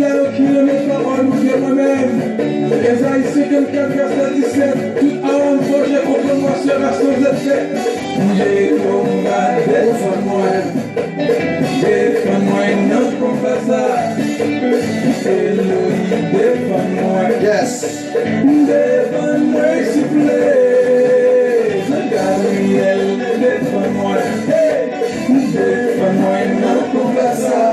là qui le met parole, nous dire moi-même. Les Haïtiens, quelqu'un verset 17, tout a un projet contre moi sera sans effet. J'ai combat, défends-moi, défends-moi, non combat ça. Elohim, défends-moi, Yes. défends-moi, s'il vous plaît. Gabriel, défends-moi, défends-moi, non combat ça.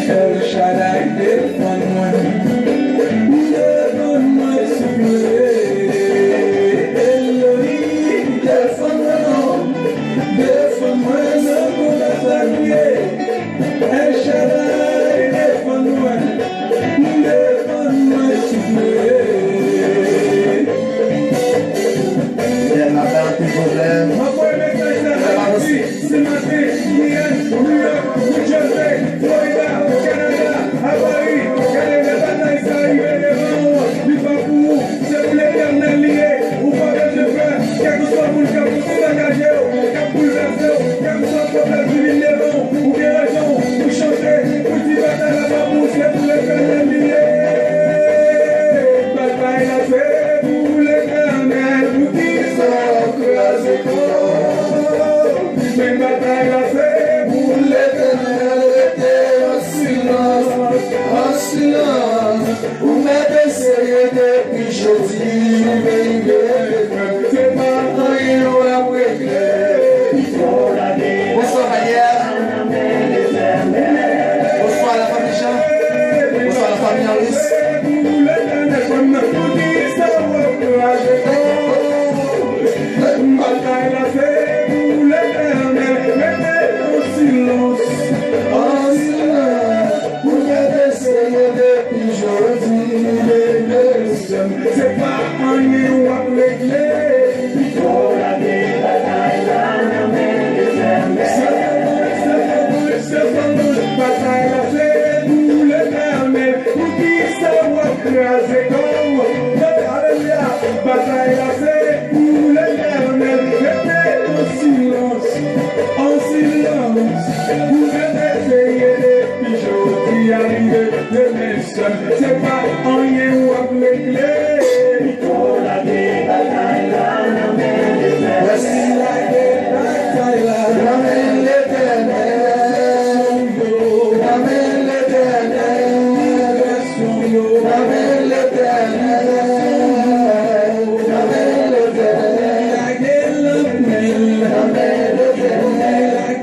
El Shaddai, défends-moi, défends-moi, s'il vous plaît. Elohim, défends-moi, défends-moi, non combat ça. El Shaddai, défends-moi, défends-moi, s'il vous plaît. Il y a la perte du problème. C'est ma vie, New York, New Jersey, Florida, Canada, Hawaii, Canada, bataille, ça arrive devant moi. Du pas pour vous, c'est pour l'éternel lié. Ou pas que je fais, quel que soit pour le cap, pour s'engager, cap pour le verser, quel que soit pour le divin devant, ou bien raison, pour chanter, pour dire bataille là-bas, pour c'est pour l'éternel lié. Bataille là, c'est pour l'éternel, pour qui sort crasé mais bataille là c'est pour l'éternel, rester en silence, ou mettre essayer depuis jeudi, c'est pas rien à régler. Bonsoir Maillère. Bonsoir la famille Jean. Bonsoir la famille Henris. Bataille là c'est pour l'éternel, mettez en silence. Vous m'avez essayé depuis jeudi. C'est pas rien à régler. Bataille là c'est pour l'éternel, pour qui ça va craser comme. Alléluia. Bataille là c'est pour l'éternel, mettez en silence, en silence. Vous êtes essayé depuis jeudi arrivé demain seul. C'est pas rien à régler. Merci. Bataille là. Ramène l'éternel. Ramène l'éternel. Ramène l'éternel. Ramène l'éternel. Ramène l'éternel. Ramène l'éternel.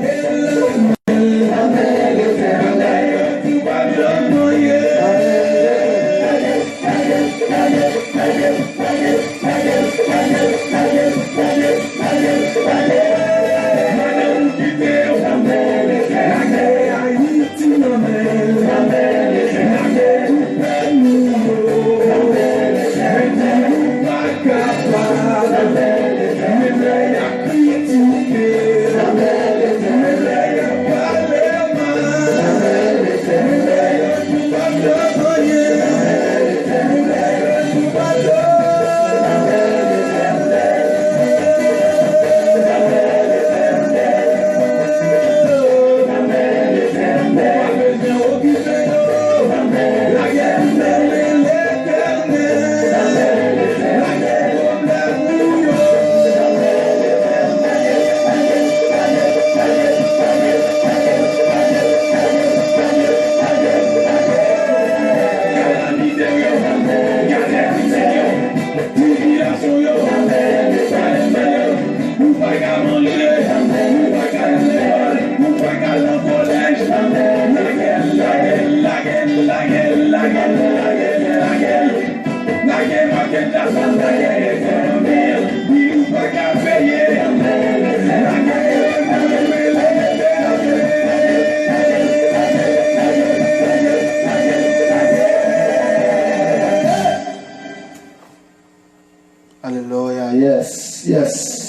Hallelujah. Yes. Yes.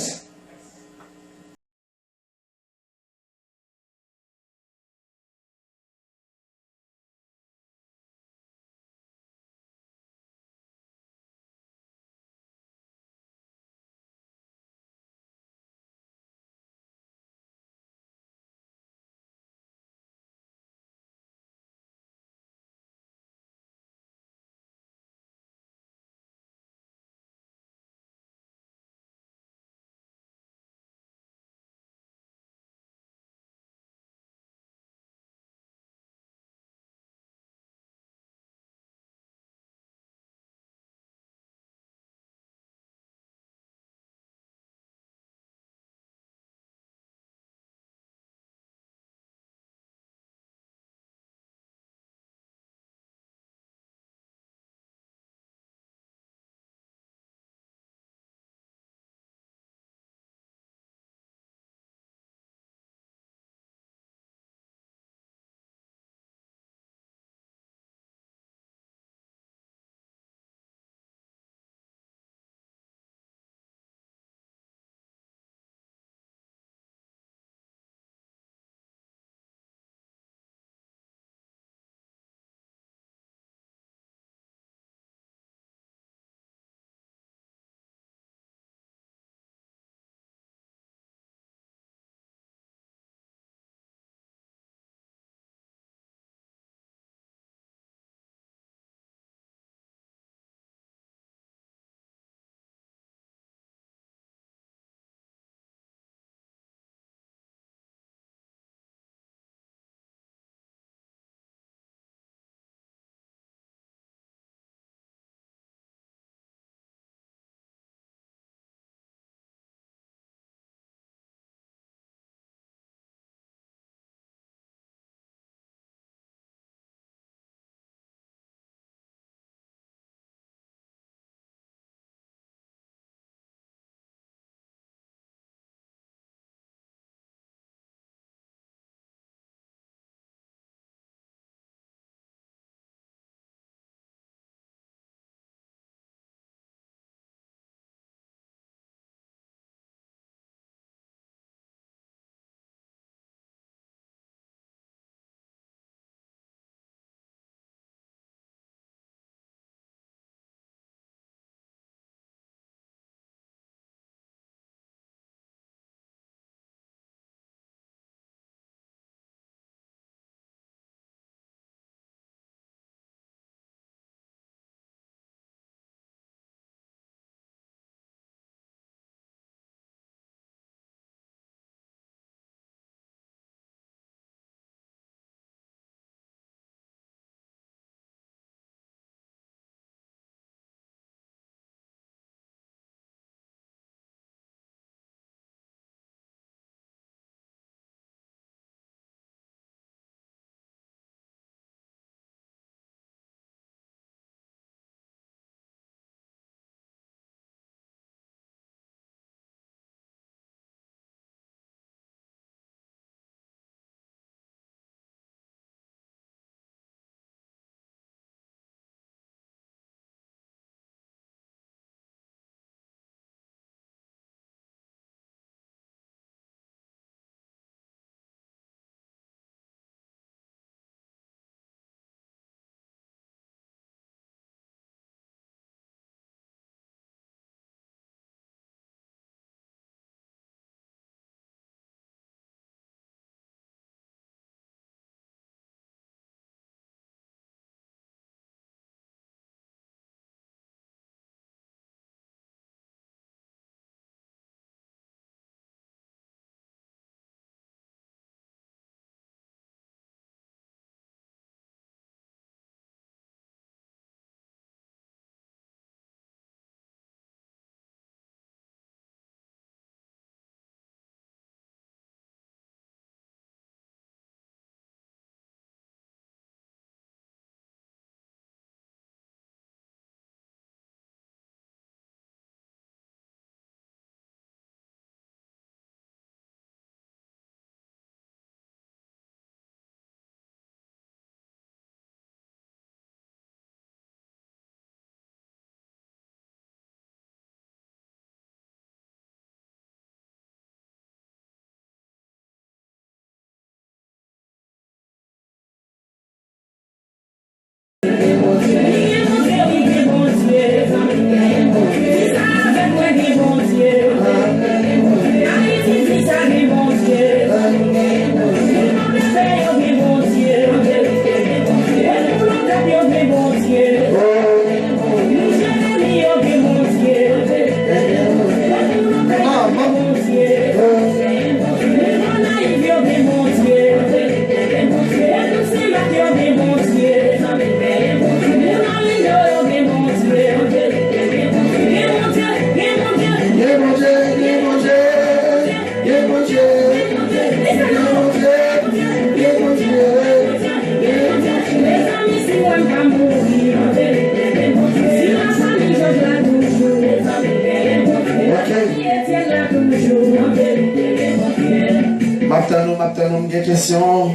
questions,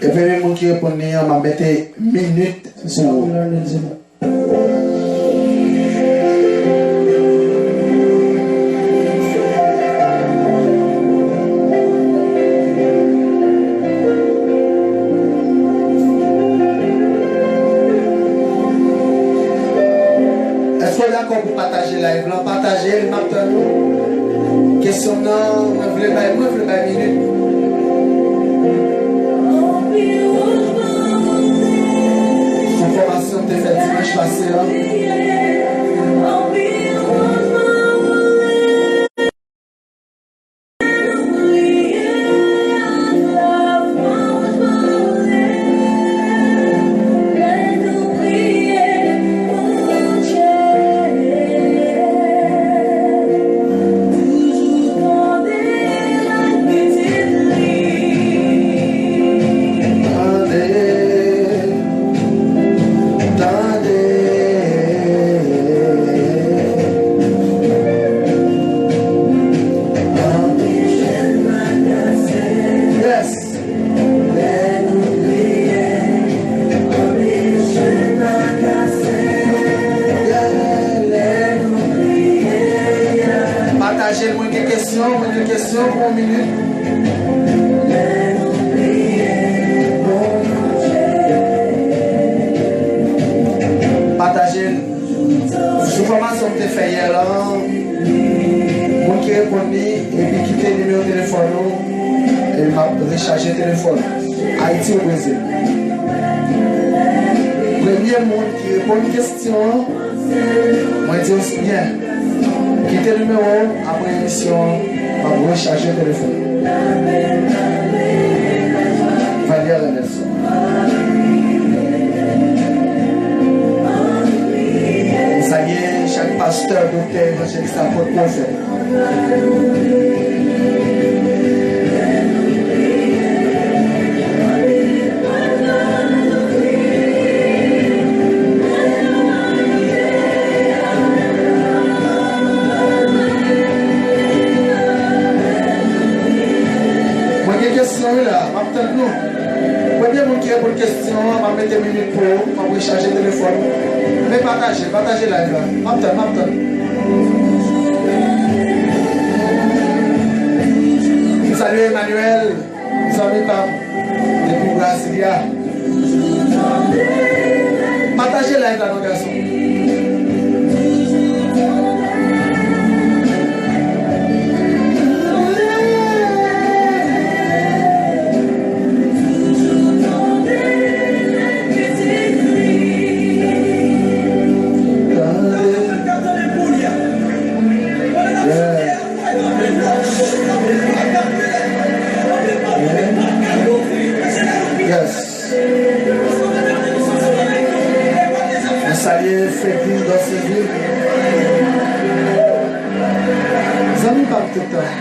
et puis les gens qui répondent, on va mettre minutes sur vous. Est-ce que d'accord pour partager live là? Partager le matin. Question non, je voulais pas minute. Information de fait dimanche passé là. Recharger le téléphone. Haïti au Brésil. Premier monde qui répond une question, moi je dis aussi bien. Quittez le numéro après l'émission pour recharger le téléphone. Valérie Nelson. Ça y est, chaque pasteur, docteur, évangéliste, apôtre, prophète. Pour question, on va mettre une minute pour recharger le téléphone. Mais partagez la vie. M'attends. Salut Emmanuel, nous sommes Pam, depuis Brasilia. Partagez la vie, nos garçons. Salut Frédéric dans ce ville. Nous allons pas tout le temps.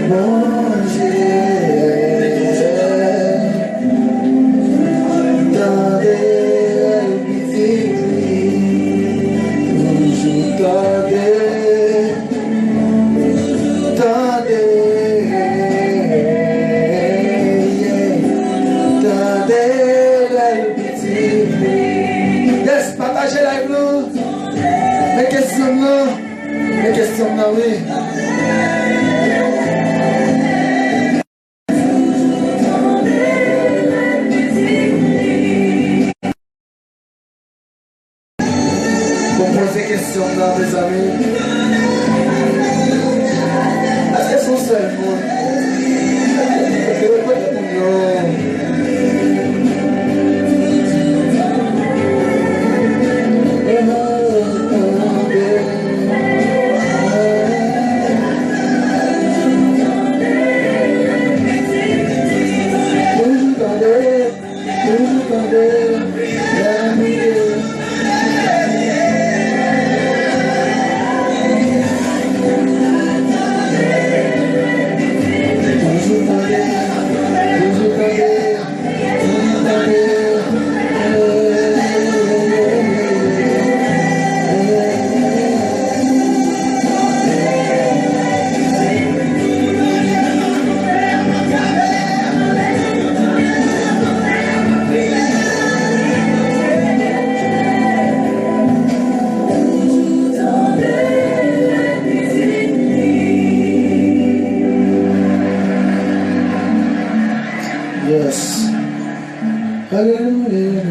Bon Dieu, tendez pitié, toujours tendez. Partagez la vie. Mes questions là, oui. Pour poser questions là, mes amis. Est-ce que sont seuls pour Alléluia.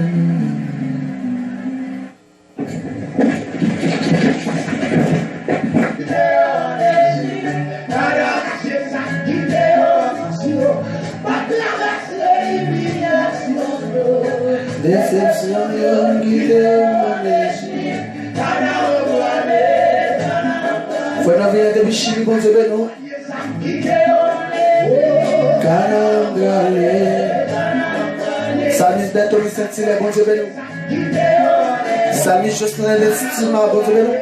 Déception, faut nous venir de Bichili, bon Dieu, non? Samis Bertoli Saint-Hilaire, bon Dieu, non? Samis Jocelyn Destima, bon Dieu, non?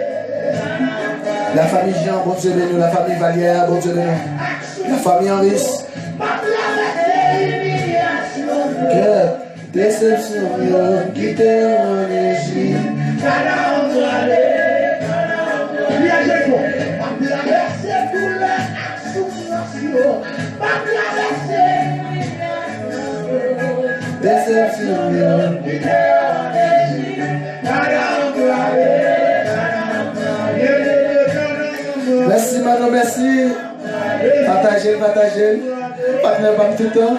La famille Jean, bon Dieu, non? La famille Valière, bon Dieu, non? La famille Henri. Quelle déception, quitter mon énergie. Merci, Manon, merci. Partagez, partagez. Partenaire, pas tout le temps.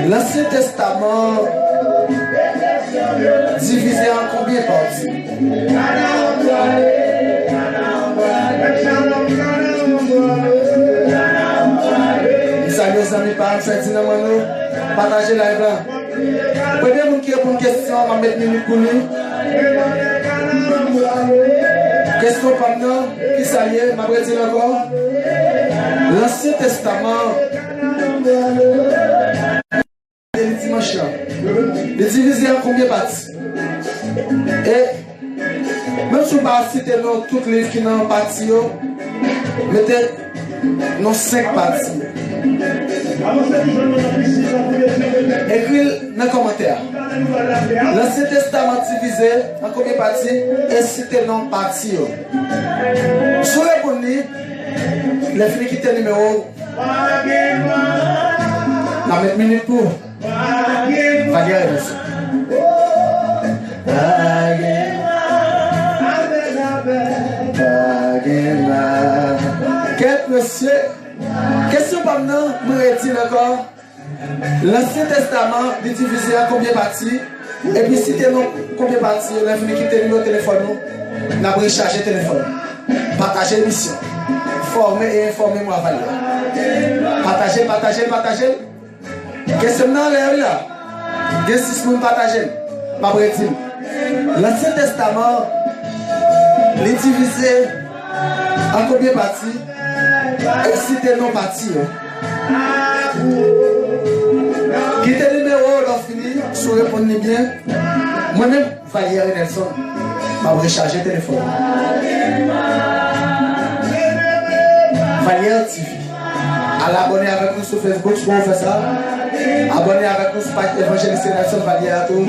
L'Ancien Testament divisé en combien de parties? Salut les amis, par exemple, partagez la live là. Premier monde qui répond une question, on va mettre une minute pour lui. Question par nous, qui s'allie, m'a dit encore. L'Ancien Testament. Les diviser en combien de parties? Et même si on va citer toutes les livres qui sont en partie, mettez dans 5 parties. Écrivez dans les commentaires. L'Ancien Testament divisé en combien de parties et citez dans parties. Sur les bonnes, les filles qui étaient numéro, on va mettre une minute pour. Quel monsieur? Question par nous, nous réussissons encore. L'Ancien Testament est divisé en combien de parties? Et puis si tu as combien de parties, on a fini qui t'a mis au téléphone, on a rechargé le téléphone. Partagez l'émission. Formez et informez-moi. Partagez, partagez, partagez. Question dans l'air là. Il y a 6 personnes partagées. Pas vrai. L'Ancien Testament est divisé en combien de parties? Et si tu non parties. Qui est le numéro d'en finir? Si vous répondez bien. Moi-même, Valérie Nelson, je vais recharger le téléphone. Valérie TV. À l'abonner avec nous sur Facebook, si vous faites ça. Abonnez avec nous sur page Évangéliste Nelson Valérie à tout.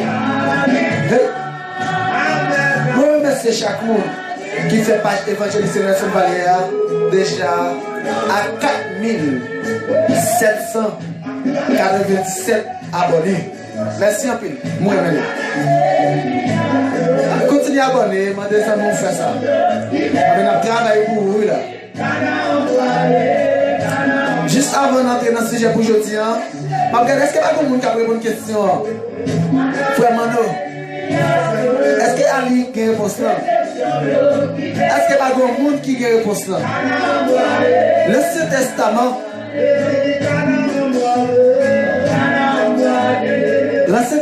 Je remercie chaque monde qui fait page Évangéliste Nelson Valérie déjà à 4797 abonnés. Merci un peu. Moi, continuez à abonner, demandez ça, nous faire ça. On a travaillé pour vous là. Juste avant d'entrer dans ce sujet pour aujourd'hui, est-ce qu'il y a quelqu'un qui a répondu à une question? Frère Mano, est-ce qu'il y a Ali qui a répondu là? Est-ce qu'il y a quelqu'un qui a répondu là? L'Ancien Testament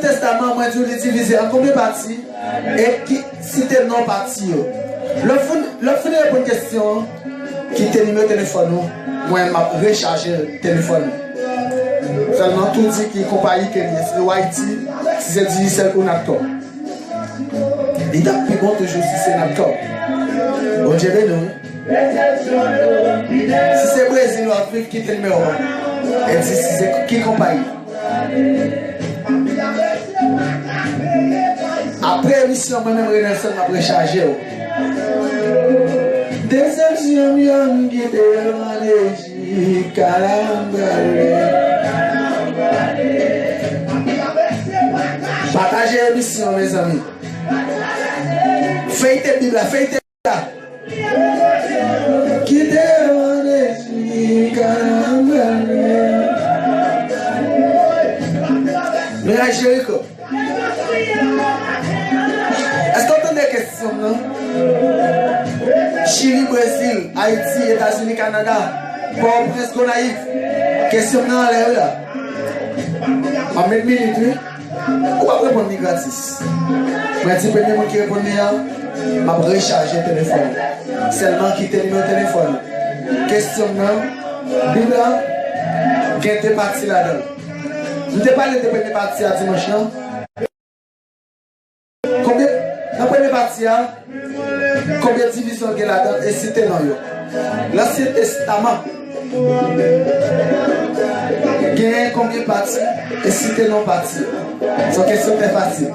Testament, moi, je l'ai divisé en combien de parties et qui c'était non parties. Le fond répond une question qui était numéro de téléphone, moi, je rechargé le téléphone. Seulement tout dit qu'il compagnie que c'est le Haïti, si c'est dit celle qu'on a tort. Il a plus bon toujours si c'est notre tort. Bon Dieu nous. Si c'est Brésil ou Afrique qui est le numéro 1, et si c'est qui compagnie. Après l'émission, moi-même, Renelson m'a rechargé. Déception, yon guide, manéji, calambale. Partagez l'émission, mes amis. Faites Bible, faites là. Guide, manéji, calambale. Mais à Jéricho. Est-ce qu'on entend des questions, non? Chili, Brésil, Haïti, États-Unis, Canada, Port-au-Prince, Gonaïve. Question non, là. En 1 minute, oui. On va répondre gratis. Mais si le premier monde qui répond, je vais recharger le téléphone. Seulement quitter le numéro de téléphone. Question non, Bible, qui était parti là-dedans. Je ne t'ai pas parlé de la première partie à dimanche, non? Combien, dans la première partie, combien de divisions il y a là-dedans et cité dans yo? L'Ancien Testament, il y a combien de parties et cité non parties? C'est une question très facile.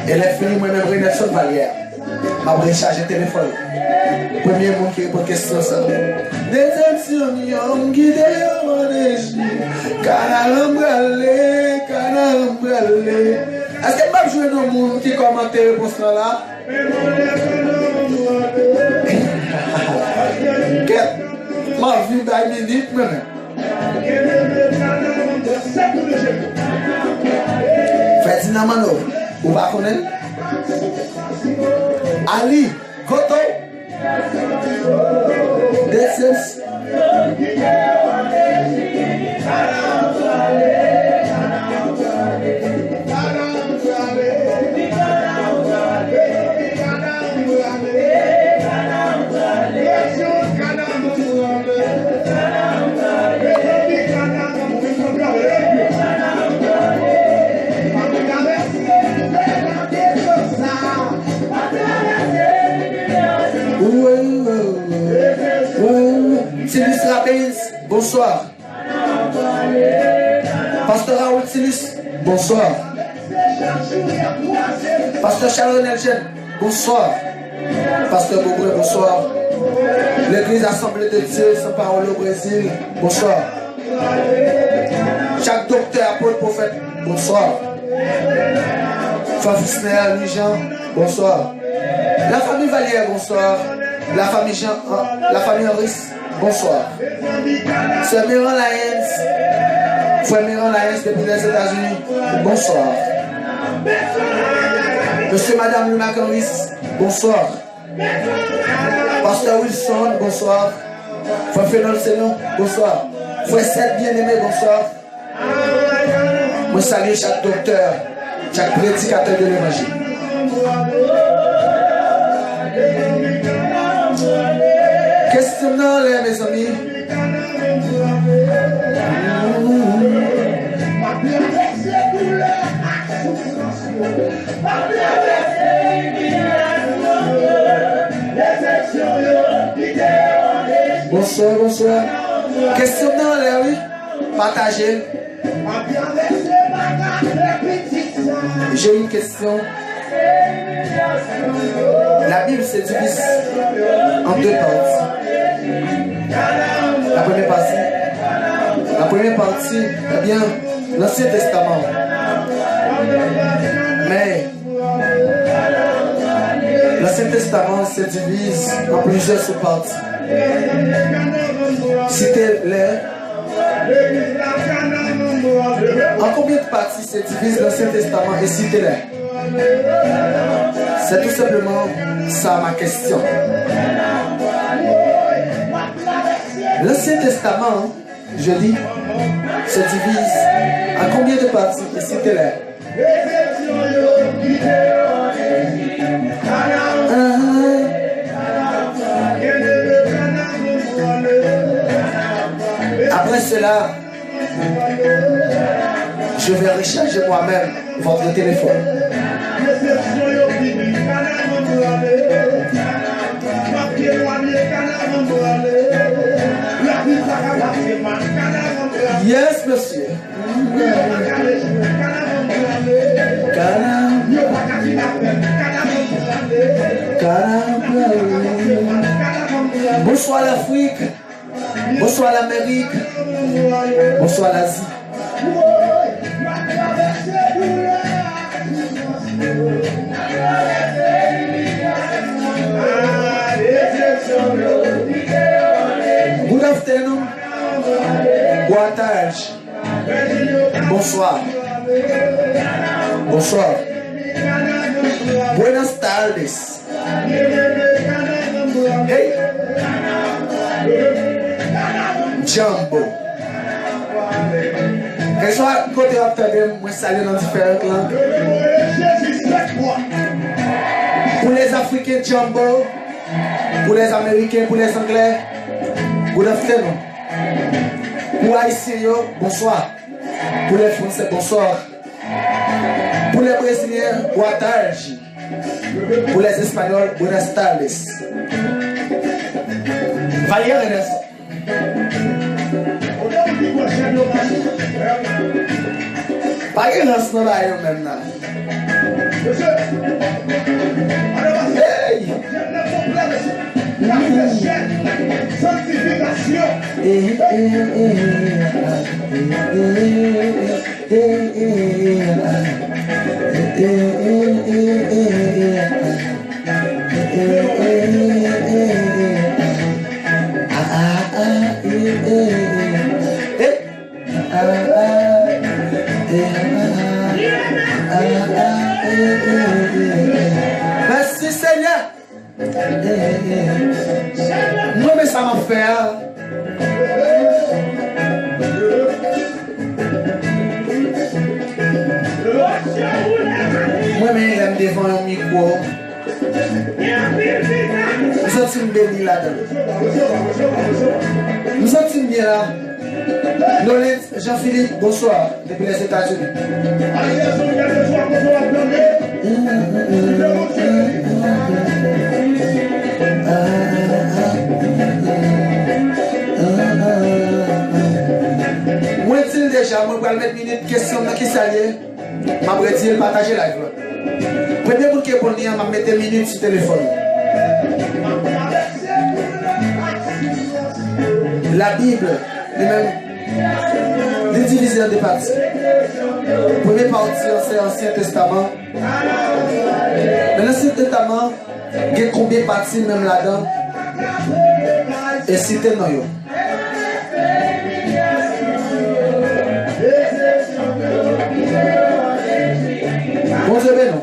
Et les filles, moi-même, Renelson Vallière. Je vais recharger le téléphone. Premier monde qui répond à la question, ça. Déception, yon guide, manéji, calambrale. Est-ce que je vais jouer dans le monde qui commente les réponses là? Ma vie d'un minute, même. Ferdinand Mano, vous va connaître? Ali, Goto. Déception. Silis Rabins, bonsoir. Pasteur Raoul Silis, bonsoir. Pasteur Sharon Elgen, bonsoir. Pasteur Bourgoin, bonsoir. L'église Assemblée de Dieu, Saint Parole au Brésil, bonsoir. Chaque docteur, apôtre, prophète, bonsoir. Frère Fusner, Louis-Jean, bonsoir. La famille Vallière, bonsoir. La famille Jean, la famille Henri, bonsoir. Sœur Miran Lyons, Frère Miran Lyons depuis les États-Unis, bonsoir. Monsieur, Madame Luma Canris, bonsoir. Pasteur Wilson, bonsoir. Frère Fénol Sénon, bonsoir. Frère Seth bien-aimé, bonsoir. Moi salue chaque docteur, chaque prédicateur de l'évangile. Questionnant les mes amis. Bonsoir, bonsoir. Questionnant les oui. Partagez. J'ai une question. La Bible se divise en deux parties. La première partie, eh bien, l'Ancien Testament. Mais l'Ancien Testament se divise en plusieurs sous-parties. Citez-les. En combien de parties se divise l'Ancien Testament et citez-les? C'est tout simplement ça ma question. L'Ancien Testament, je dis, se divise en combien de parties? Et citez-les. Après cela, je vais recharger moi-même votre téléphone. Yes, monsieur. Bonsoir l'Afrique. Bonsoir l'Amérique. Bonsoir l'Asie. Good afternoon. Boa tarde. Bonsoir. Bonsoir. Buenas tardes. Hey. Jumbo. Et soit côté after moi saluer dans différentes langues. Pour les Africains, Jumbo. Pour les Américains, pour les Anglais, good afternoon. Pour les Haïtiens, bonsoir. Pour les Français, bonsoir. Pour les Brésiliens, boa tarde. Pour les Espagnols, buenas tardes. Valieres. Pas de race dans la maintenant. Hey! Merci Seigneur. Moi mais ça m'a fait. Moi mais il aime devant un micro. Nous sommes bénis là-dedans. Nous sommes bien là. Nolet, Jean-Philippe, bonsoir, depuis les États-Unis. Moi, je déjà, moi, je vais mettre une question qui s'allie. Je vais dire partager live. Premier pour que vous ayez, je vais mettre une minute sur le téléphone. La Bible, lui-même, les diviseurs de parties. Première partie, c'est l'Ancien Testament. Dans l'Ancien Testament, il y a combien de parties même là-dedans? Et citez nous. Bon Dieu, non.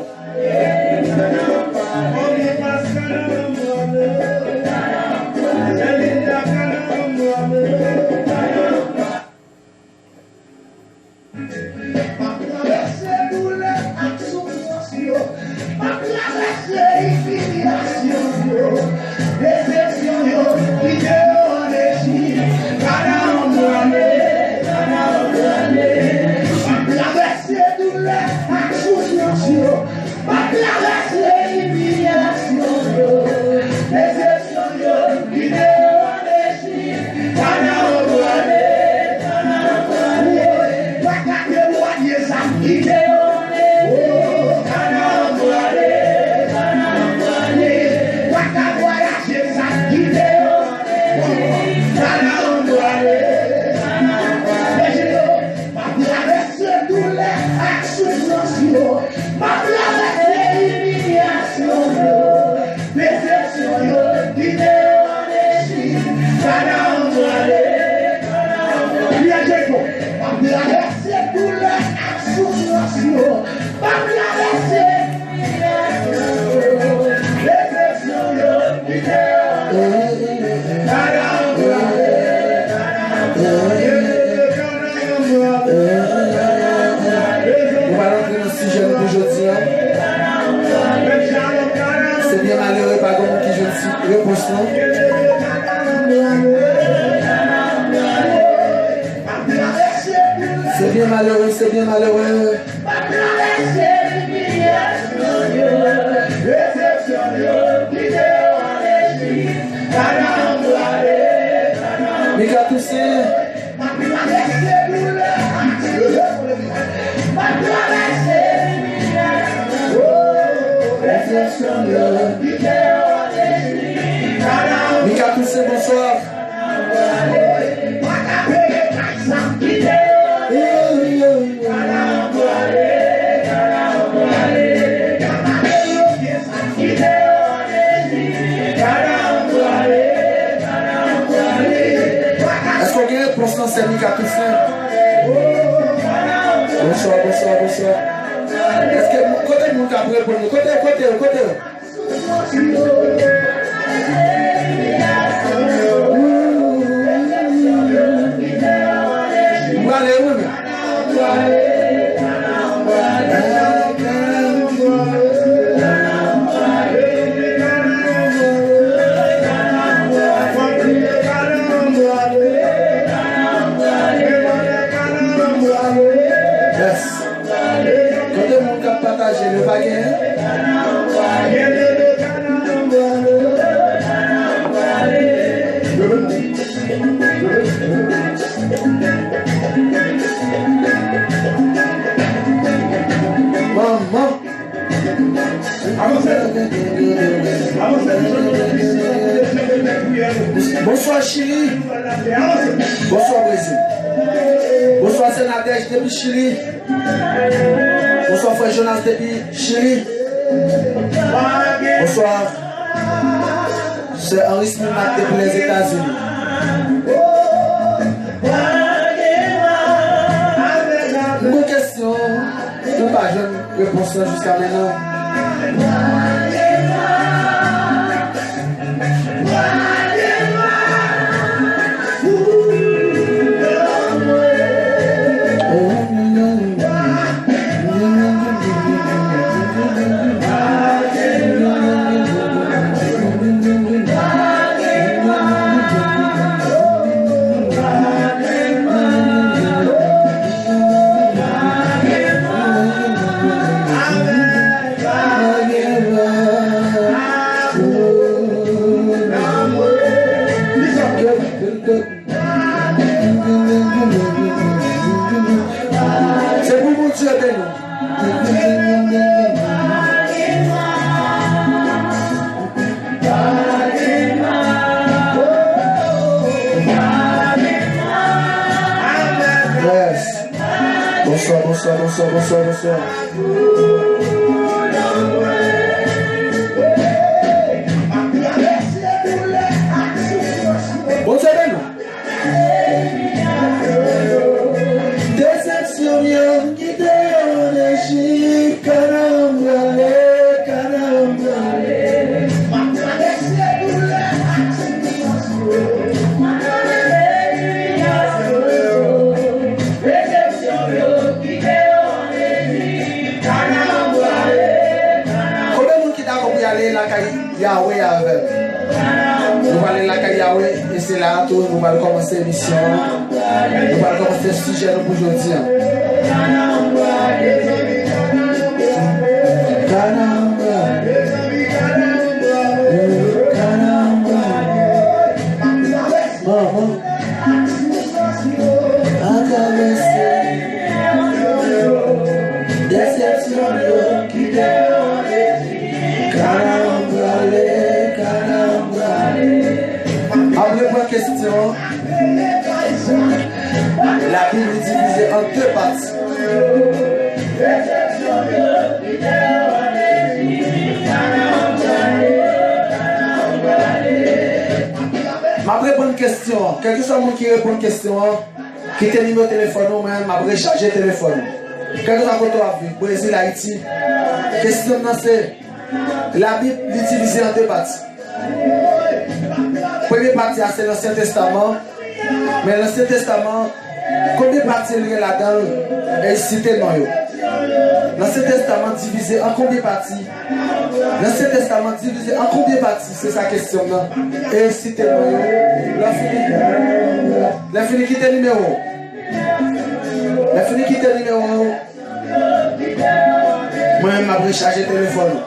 C'est bien malheureux, c'est bien malheureux. Mika Toussaint. Mika Toussaint, bonsoir. Est-ce qu'on gagne pour ça, c'est Mika Toussaint? Bonsoir, bonsoir, bonsoir. Est-ce que côté de mon cap pour nous? Côté. Le baguette. Maman. Bonsoir Chili. Bonsoir Brésil. Bonsoir Sénadège depuis Chili. Bonsoir frère Jonas depuis Chili. Bonsoir. C'est Henri Smimac depuis les États-Unis. Une question. Ou pas, je ne réponse jusqu'à maintenant. C'est pour mon Dieu de nous. Yes. Bonsoir. Bon Dieu de nous. Déception vient quitter en Égypte, carambale. Combien de monde qui t'a compris aller la caille Yahweh avec? Nous allons aller la caille Yahweh et c'est là tout nous allons commencer l'émission. Nous allons commencer le sujet pour aujourd'hui. Après question, la Bible est divisée en deux parties. Ma répondre question, quel que soit le monde qui répond question, qui te numéro de téléphone ou même, ma recharger le téléphone. Quel que soit le monde Brésil, Haïti, question c'est la Bible est divisée en deux parties. Première partie, c'est l'Ancien Testament. Mais l'Ancien Testament, combien de parties il y a là-dedans? Et cité non. L'Ancien Testament divisé en combien de parties? L'Ancien Testament divisé en combien de parties? C'est sa question là. Et cité non. L'infini qui est numéro. La fini qui te numéro. Moi-même, je vais recharger le téléphone.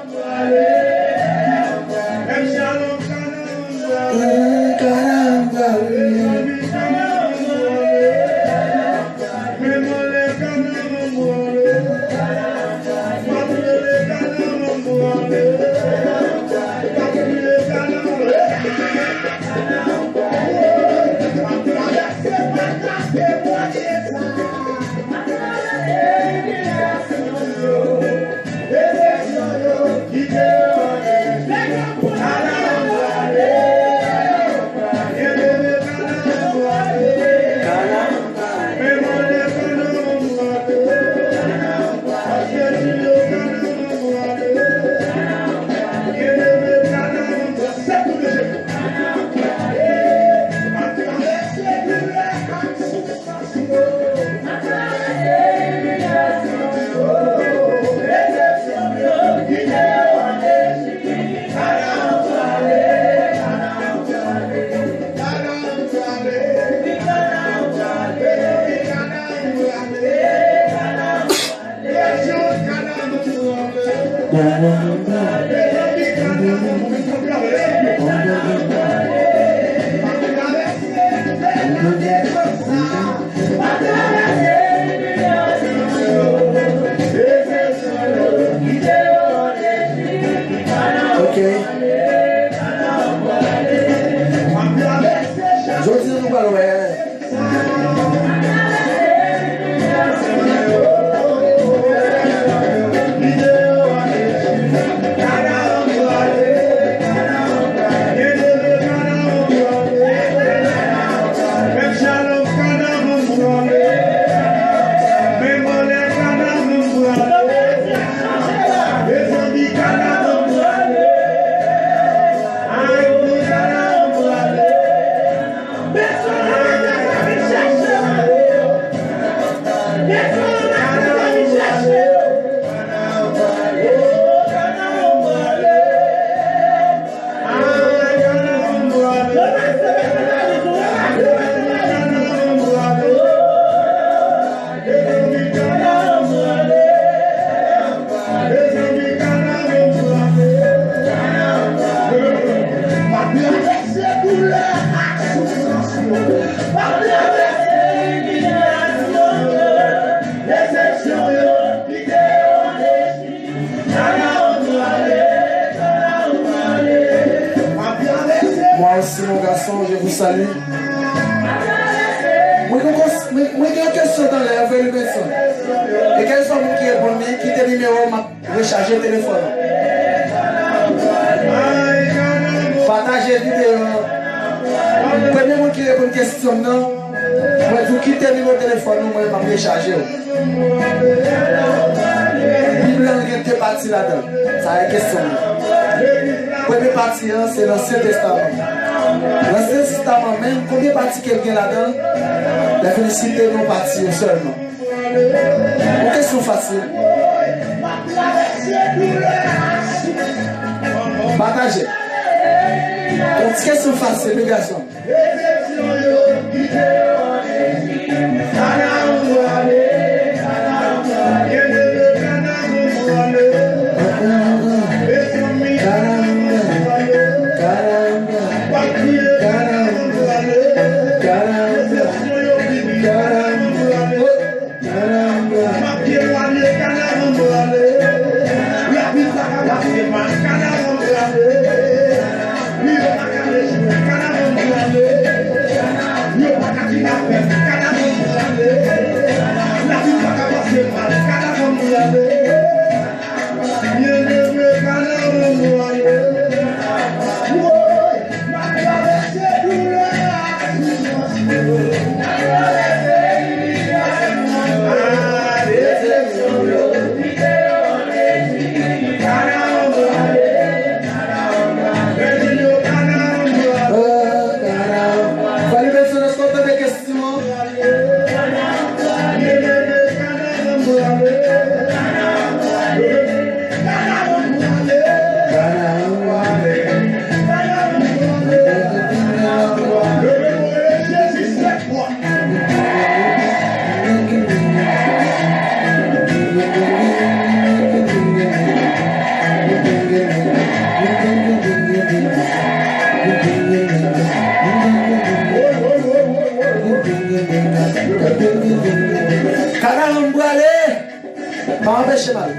Mon garçon, je vous salue. Moi, j'ai une question dans l'air vers le médecin. Et quels sont vous qui répondent, qui te numéro, recharger le téléphone. Partagez la vidéo. Le premier monde qui répond à une question, non. Moi, vous quittez le numéro de téléphone, moi, je vais recharger. Bible, il y a parties là-dedans. Ça a une question. Première partie, c'est l'Ancien Testament. L'Ancien Testament même, combien de parties quelqu'un là-dedans? La félicité non partie seulement. Une question facile. Partagez. Une question facile, les garçons. m'bralé. Pas empêcher mal.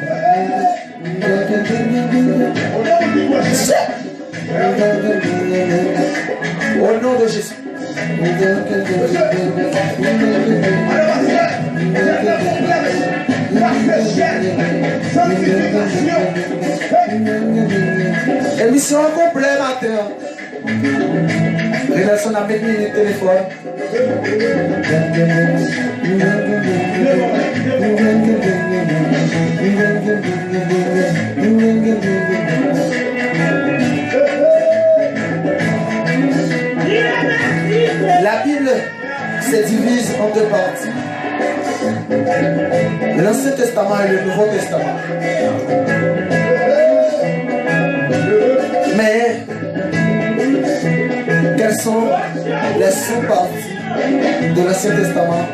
Au nom de Jésus. Émission complète matin. Relation avec le téléphone. La Bible se divise en deux parties. L'Ancien Testament et le Nouveau Testament. Mais quelles sont les sous-parties de l'Ancien Testament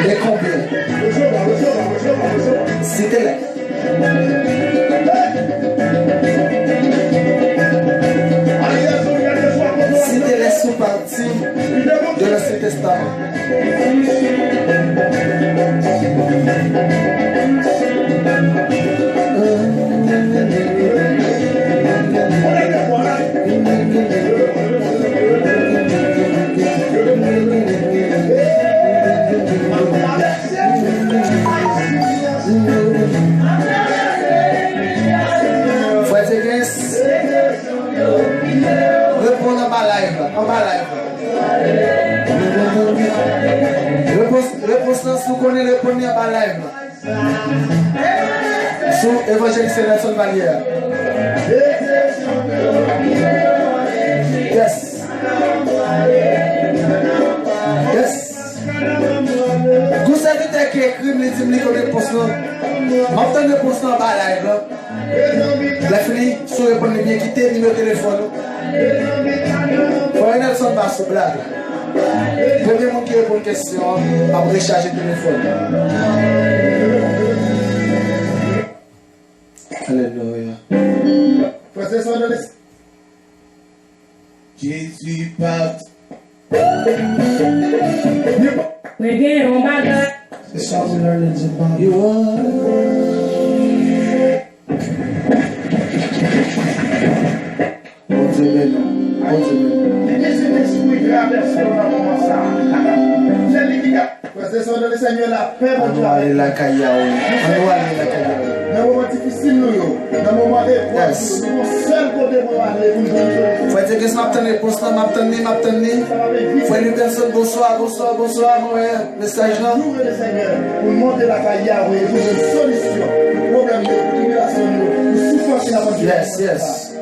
et combien? Citez-les. Citez les sous-parties de l'Ancien Testament. Répondre en bas live. Réponse, vous connaissez répondre en bas live. Sous évangéliste Nelson Vallière. Yes. Vous savez qui écrit les dîmes qui réponse. M'entends réponse en bas live. La fille, si vous répondez bien, quittez le numéro de téléphone. Frère Nelson va se blague. Premier monde qui répond une question, après recharger le téléphone. Alléluia. Jésus part. C'est ça we learn in Zimbabwe. You are. Bonsoir, message là. Pour monter la caillou, pour une solution au problème de tribulation, souffrance qui n'a pas de Yes.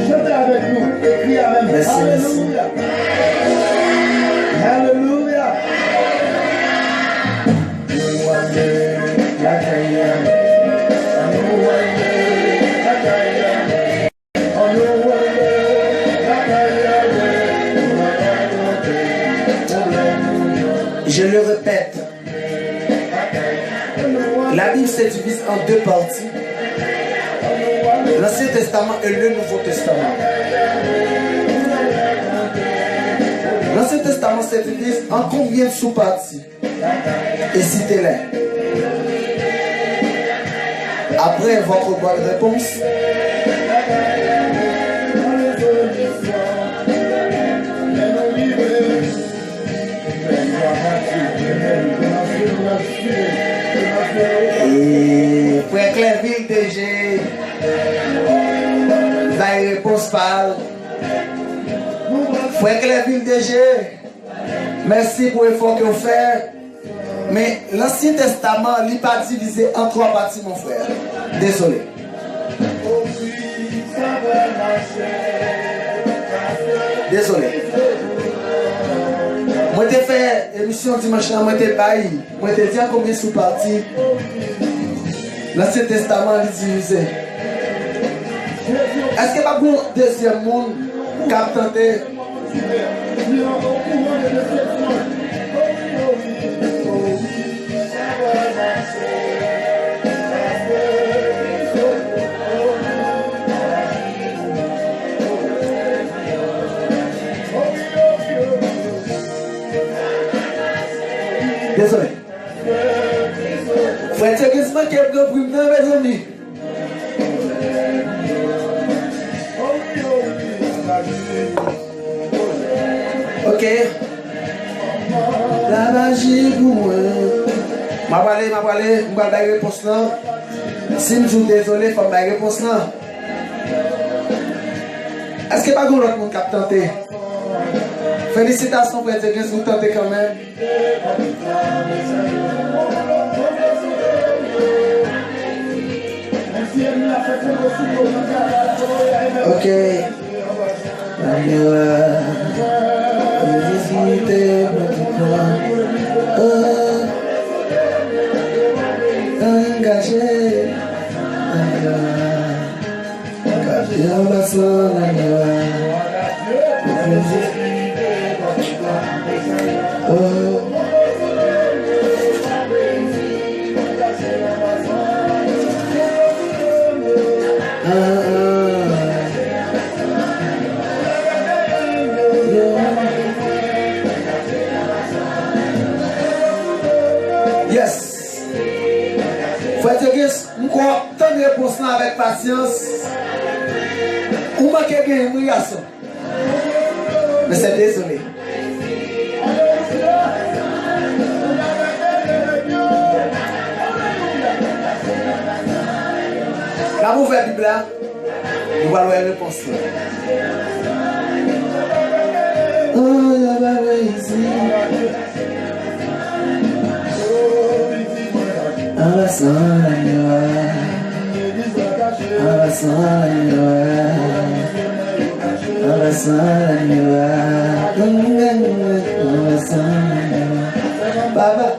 Chantez avec nous, écrivez avec nous. Alléluia. Alléluia. Je le répète, la Bible se divise en deux parties, l'Ancien Testament et le Nouveau Testament. L'Ancien Testament se divise en combien de sous-parties? Et citez-les. Après votre bonne réponse, et pour Clerville DG, la réponse parle. Pour Clerville DG, merci pour l'effort que vous faites. Mais l'Ancien Testament n'est pas divisé en trois parties, mon frère. Désolé. Désolé. Moi, j'ai fait émission dimanche, moi, j'ai baillé. Moi, j'ai dit combien sous parties. L'Ancien Testament est divisé. Est-ce qu'il n'y a pas de deuxième monde qui a tenté? Désolé. Frère, tu as quasiment quelqu'un pour me mes amis. Ok. La magie pour moi. Je vais aller réponse là. Si je suis désolé, il faut me réponse là. Est-ce que pas grand l'autre monde qui a tenté? Félicitations pour être que vous tentez quand même. Ok. Engagé. Yes. Faut être que nous tant de réponses avec patience. Ou manquer une garçon. Mais c'est désolé. La mauvaise Bible là, nous allons voir la réponse. Oh, la Bible ici. Baba,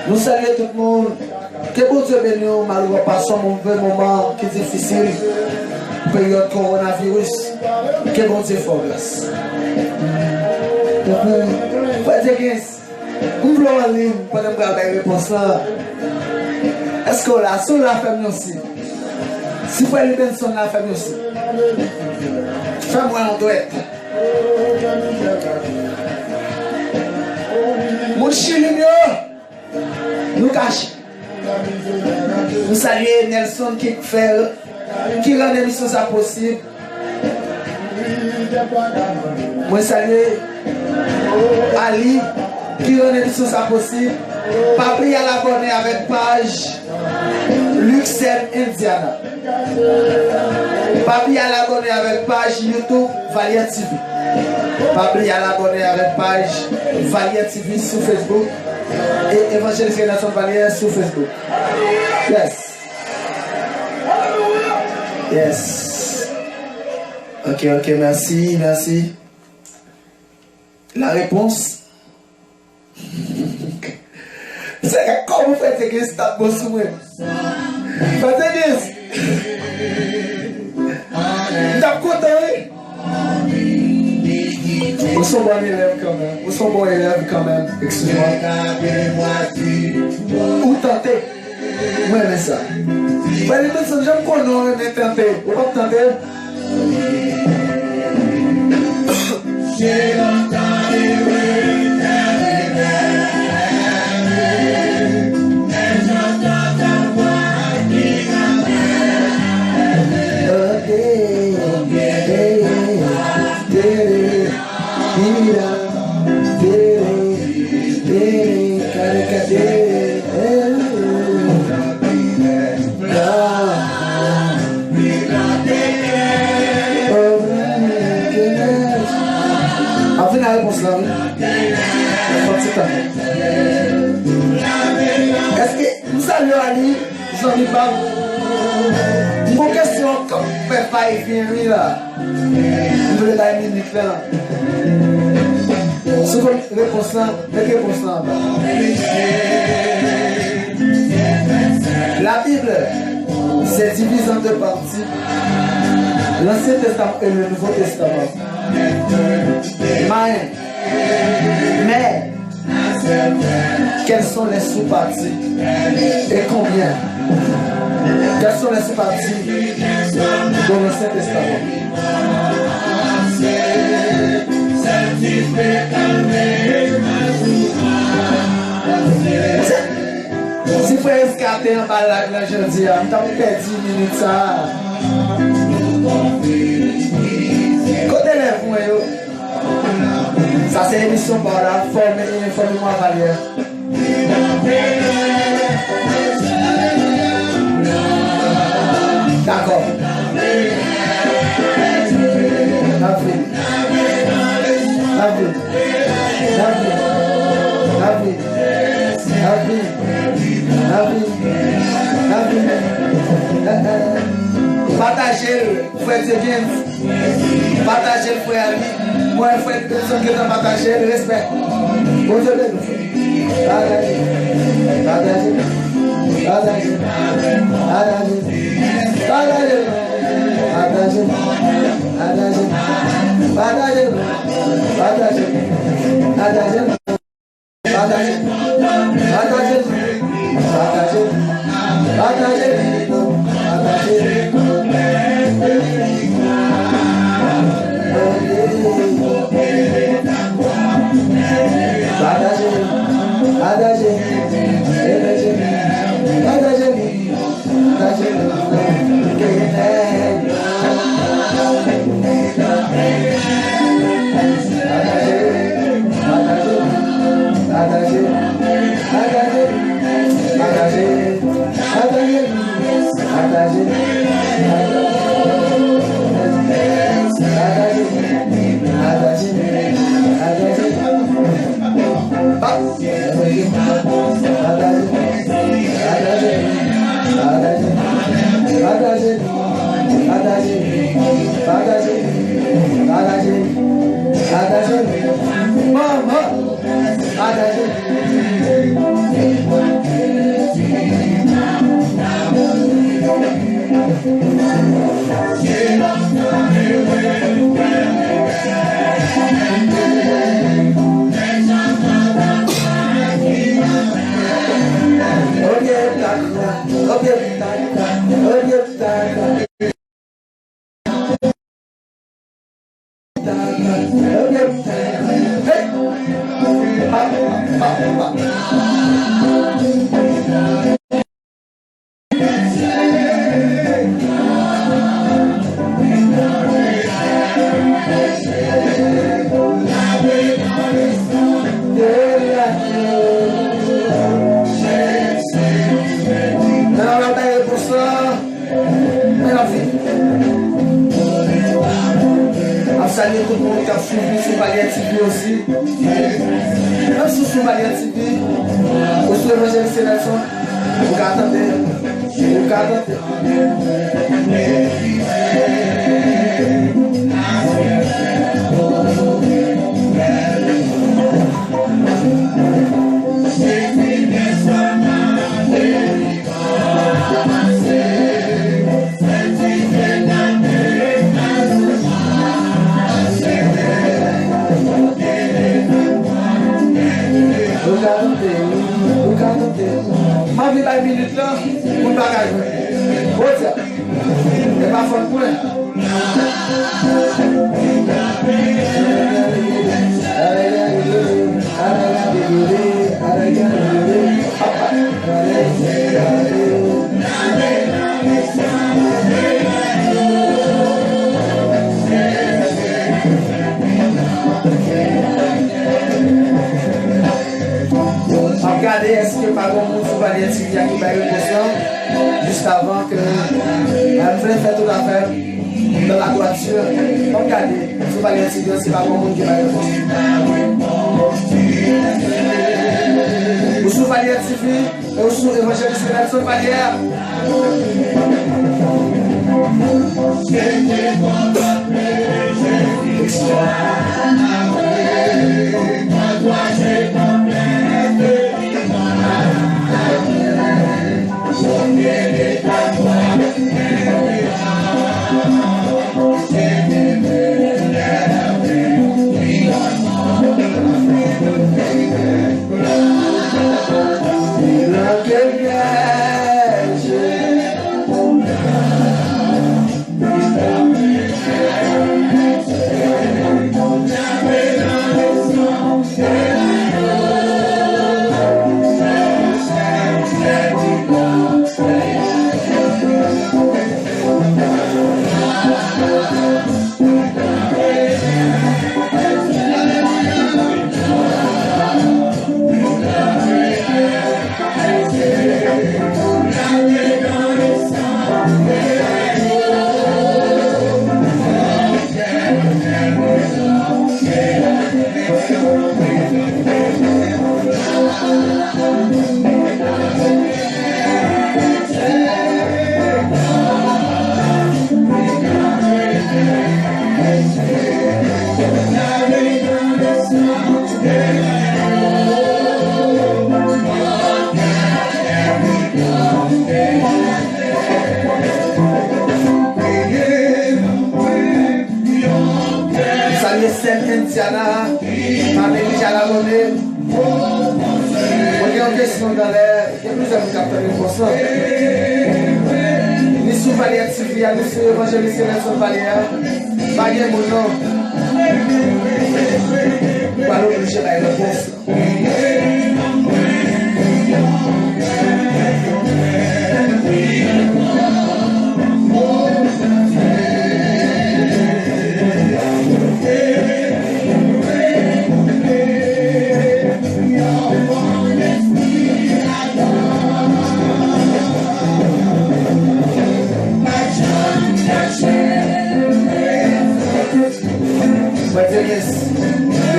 nous saluons tout le monde. Que bon Dieu bénisse, malgré passons mon moment qui est difficile, période coronavirus. Que bon Dieu fasse. Vous voulez en ligne pour nous garder la réponse là. Est-ce que là, sur la famille aussi? Si vous voulez bien sur la famille aussi. Fais-moi un douette. Mon chien, nous cachons. Nous saluons Nelson qui rend l'émission ça possible. Moi salue Ali qui rend l'émission ça possible. Pas oublier à l'abonner avec page Luxem Indiana. Pas oublier à l'abonner avec page YouTube Valiant TV. Pas oublier à l'abonner avec page Valiant TV sur Facebook et Évangélisation Nation Valiant sur Facebook. Yes. Ok, merci. La réponse. C'est comme vous faites que c'est un beau souhait. Faites t'as content? Vous sont bons élèves quand même. Excuse-moi. Ou tenter. Moi, j'aime ça. Les personnes, j'aime qu'on ait tenté. Vous pas tenter? La réponse là, est-ce que nous saluons Ali, Jean-Luc Barbe? Mon question, comme fait pas y venir là, vous voulez pas une minute là. Ce qu'on réponse là, quelle réponse là? La Bible, c'est divisé en deux parties. L'Ancien Testament et le Nouveau Testament. Mais quelles sont les sous-parties et combien? Quelles sont les sous-parties dans l'Ancien Testament. Si frère escaté en bas là, je dis, on t'a perdu 10 minutes ça. Côté les vous, ça c'est l'émission par là, formez-moi Valère. D'accord. Partagez, frère James. Partagez, frère Ali. Moi, frère James, qui est partagé le respect. Bonjour, partagez. Partagez. Partagez. Partagez. Partagez. Partagez. Partagez. Partagez. Partagez. Partagez. Partagez. Partagez. Salut tout le monde qui a suivi sur Valère TV aussi. Même sur Valère TV, au sur Évangéliste Nelson, vous attendez. Vous attendez. Ma vie par minute là, pour le bagage. C'est pas fun pour elle. Regardez, est-ce que par contre, vous allez être qui va émotion juste avant que elle voulait faire toute l'affaire dans la voiture. Regardez, vous allez être c'est pas bon monde qui va émotion. Vous sous Valère TV et vous sous Évangéliste Nelson Valère. scène Indiana, avec Michel Abonné. On est en question dans l'air, il y a plusieurs capteurs de conscience. Ni sous Valier Sylvia, ni sous Évangéliste Nelson Valier, Valier mon nom. Voilà le chef avec le boss.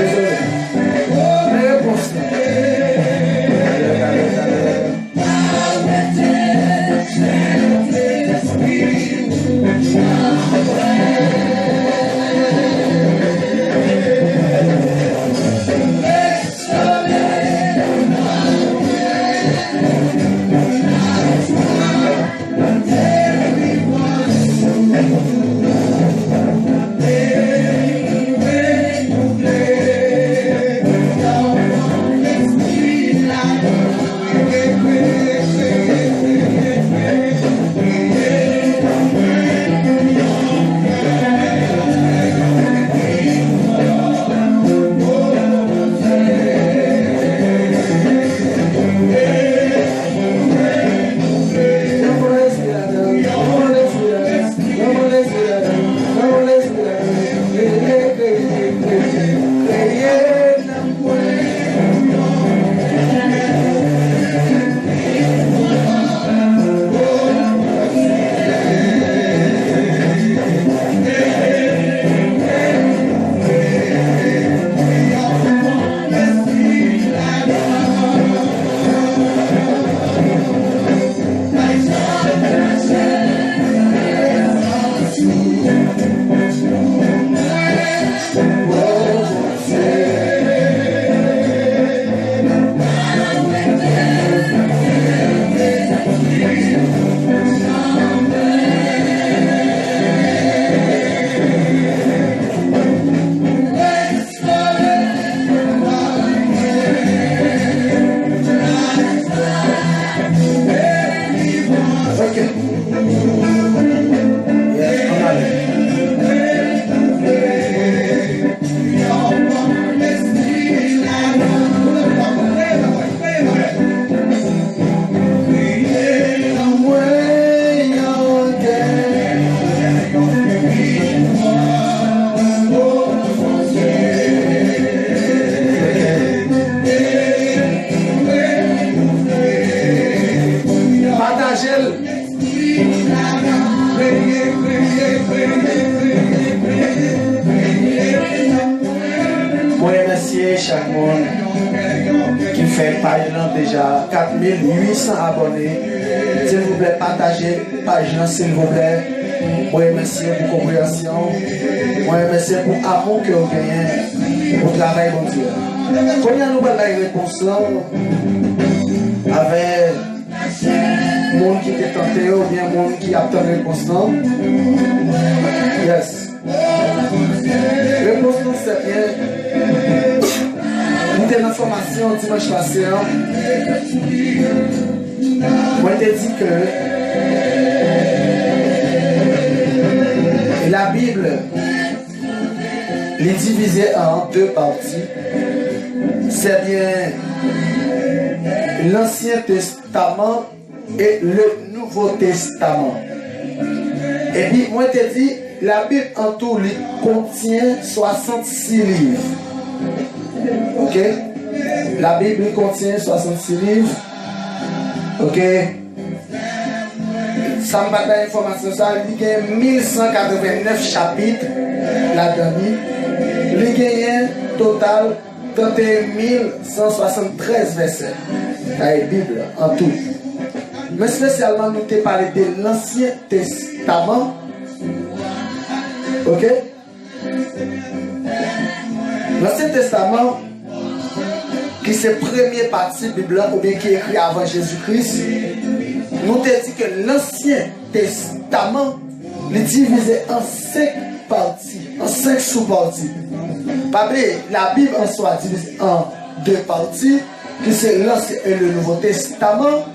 Désolé. Mais réponse. Chaque monde qui fait page déjà 4800 abonnés. S'il vous plaît, partagez page s'il vous plaît. Moi, merci pour compréhension. Moi, merci pour l'amour que vous gagnez pour le travail, mon Dieu. Quand il y a une nouvelle réponse avec le monde qui était tenté ou bien le monde qui a obtenu la réponse. Yes. Réponse, c'est bien. Nous avons une formation dimanche passé. Moi, je t'ai dit que la Bible est divisée en deux parties. C'est bien l'Ancien Testament et le Nouveau Testament. Et puis, moi, je t'ai dit, la Bible en tout contient 66 livres. Ok? La Bible contient 66 livres. Ok? Ça me bat l'information. Il y a 1189 chapitres là-dedans. Il y a un total 31 173 versets. La Bible en tout. Mais spécialement, nous t'ai parlé de l'Ancien Testament. Ok? L'Ancien Testament, qui c'est la première partie de la Bible, ou bien qui est écrit avant Jésus-Christ, nous t'ai dit que l'Ancien Testament est divisé en 5 parties, en 5 sous-parties. Pas oublier, la Bible en soi divise en deux parties, qui c'est l'Ancien et le Nouveau Testament.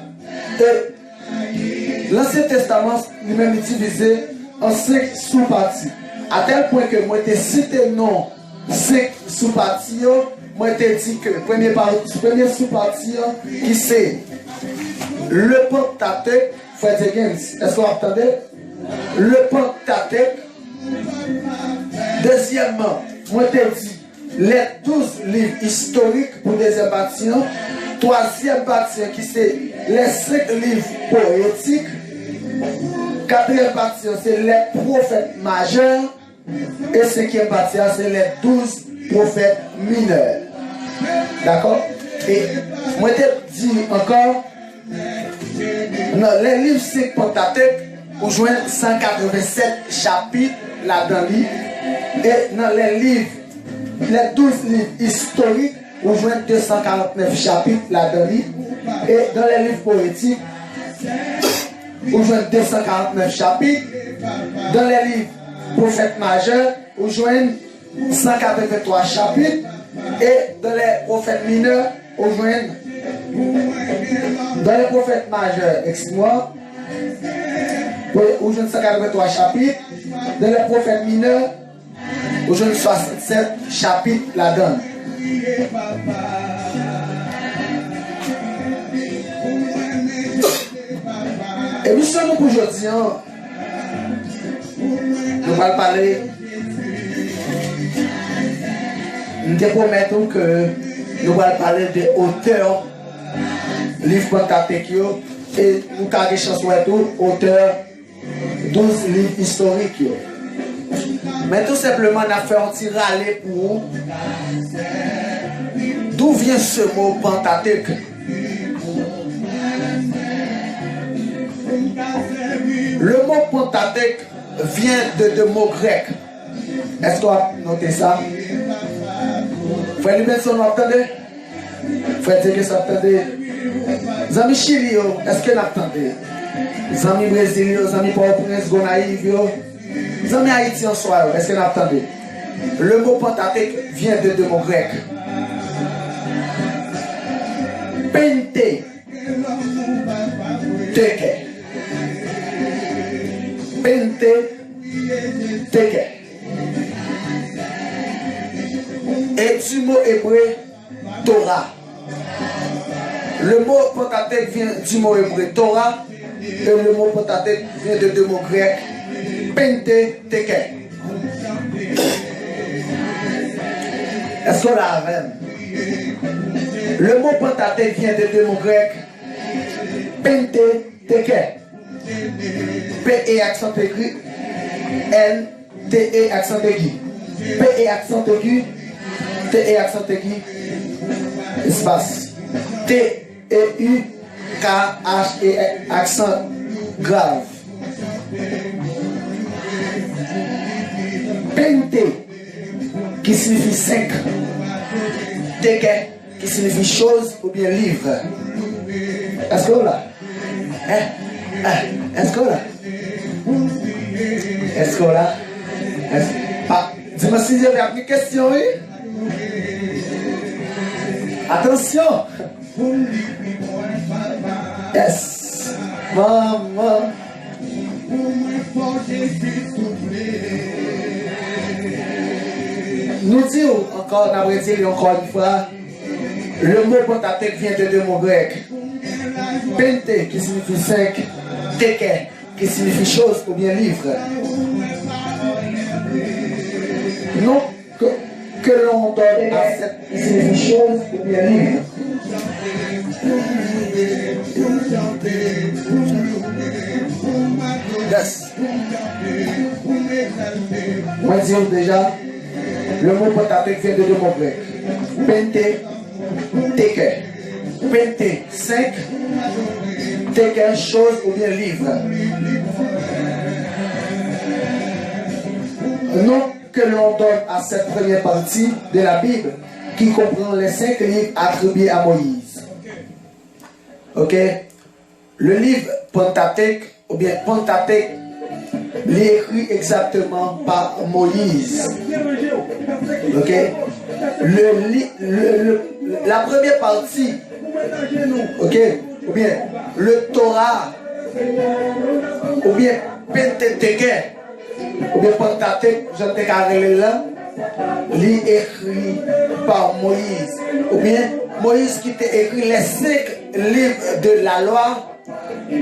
Et l'Ancien Testament lui-même est divisé en 5 sous-parties. À tel point que moi, j'ai cité non 5 sous-parties. Moi, j'ai dit que première sous-partie, qui c'est le Pentateuque. Est-ce que vous entendez? Le Pentateuque. Deuxièmement, moi, j'ai dit les 12 livres historiques pour deuxième partie. Troisième partie, qui c'est les 5 livres poétiques. Quatrième partie, c'est les prophètes majeurs. Et cinquième partie, c'est les 12 prophètes mineurs. D'accord? Et moi, je dis encore, dans les livres 5 Pentateuque, vous jouez 187 chapitres là-dedans. Et dans les livres, les 12 livres historiques, vous jouez 249 chapitres là-dedans. Et dans les livres poétiques, vous jouez 249 chapitres. Dans les livres prophètes majeurs, vous jouez 183 chapitres. Et dans les prophètes mineurs, vous jouez dans les prophètes majeurs, excuse-moi, vous jouez 183 chapitres. Dans les prophètes mineurs, vous jouez 67 chapitres là-dedans. Et nous sommes pour aujourd'hui, nous allons parler. Nous te promettons que nous allons parler des auteurs livres Pentateuque et nous avons des chansons auteurs 12 livres historiques. Mais tout simplement, on a fait un petit râler pour vous. D'où vient ce mot Pentateuque? Le mot Pentateuque vient de deux mots grecs. Est-ce qu'on a noté ça? Frère Libéson, vous entendez? Frère Tégué, vous entendez? Zami Chili, est-ce que vous entendez? Zami Brésil, Zami Port-au-Prince, Gonaïve, Zami Haïti en soi, est-ce que vous entendez? Le mot Pentateuque vient de deux mots grecs. Pente, teke. Pente, teke. Et du mot hébreu, Torah. Le mot Pentateuque vient du mot hébreu, Torah. Et le mot Pentateuque vient de deux mots grecs, Pente, teke. Est-ce qu'on l'a même? Le mot Pentateuque vient de deux mots grecs, Pente, teke. P-E accent aigu, N-T-E accent aigu. P-E accent aigu, T-E accent aigu, espace. T-E-U, K-H-E accent grave. Pente, qui signifie 5. Teke, qui signifie chose ou bien livre. Est-ce que là? Est-ce que là? Est-ce que là? Ah, dis-moi si j'avais une question, oui? Attention! Yes! Maman! Nous disons encore, on a dit encore une fois, le mot Pentateuque vient de deux mots grecs. Pente, qui signifie 5, teke, qui signifie chose ou bien livre. Non que l'on donne à cette qui signifie chose ou bien livre. Yes. Moi, disons déjà, le mot Pentateuque vient de deux mots grecs. Pente, teke. Pente, 5, teke, chose ou bien livre. Non que l'on donne à cette première partie de la Bible qui comprend les 5 livres attribués à Moïse. Ok? Le livre Pentateuque ou bien Pentateuque Il est écrit exactement par Moïse. Ok? La première partie, ok? Ou bien le Torah, ou bien Pentateuque, ou bien Pentateuque, je te carré là, il est écrit par Moïse. Ou bien Moïse qui t'a écrit les 5 livres de la loi,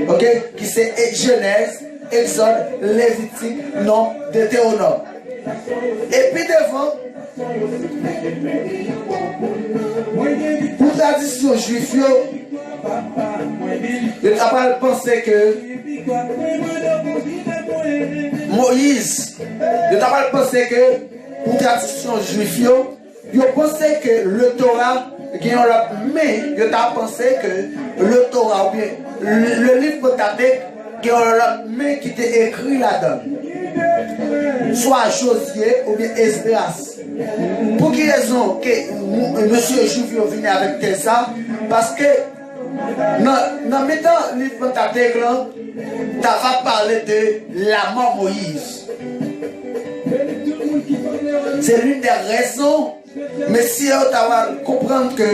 ok? Qui c'est Genèse, Exode, Lévitique, Nombre, Deutéronome. Et puis devant, pour la tradition juive, je n'ai pas pensé que Moïse, je n'ai pas pensé que pour la tradition juive, je pensais que le Torah, mais je n'ai pas pensé que le Torah, ou bien le livre Pentateuque, qui était écrit là-dedans, soit Josué ou bien Esdras. Pour quelle raison que monsieur Jouvio vient avec ça? Parce que dans mettant le livre Pentateuque, tu vas parler de la mort Moïse. C'est l'une des raisons, mais si tu vas comprendre que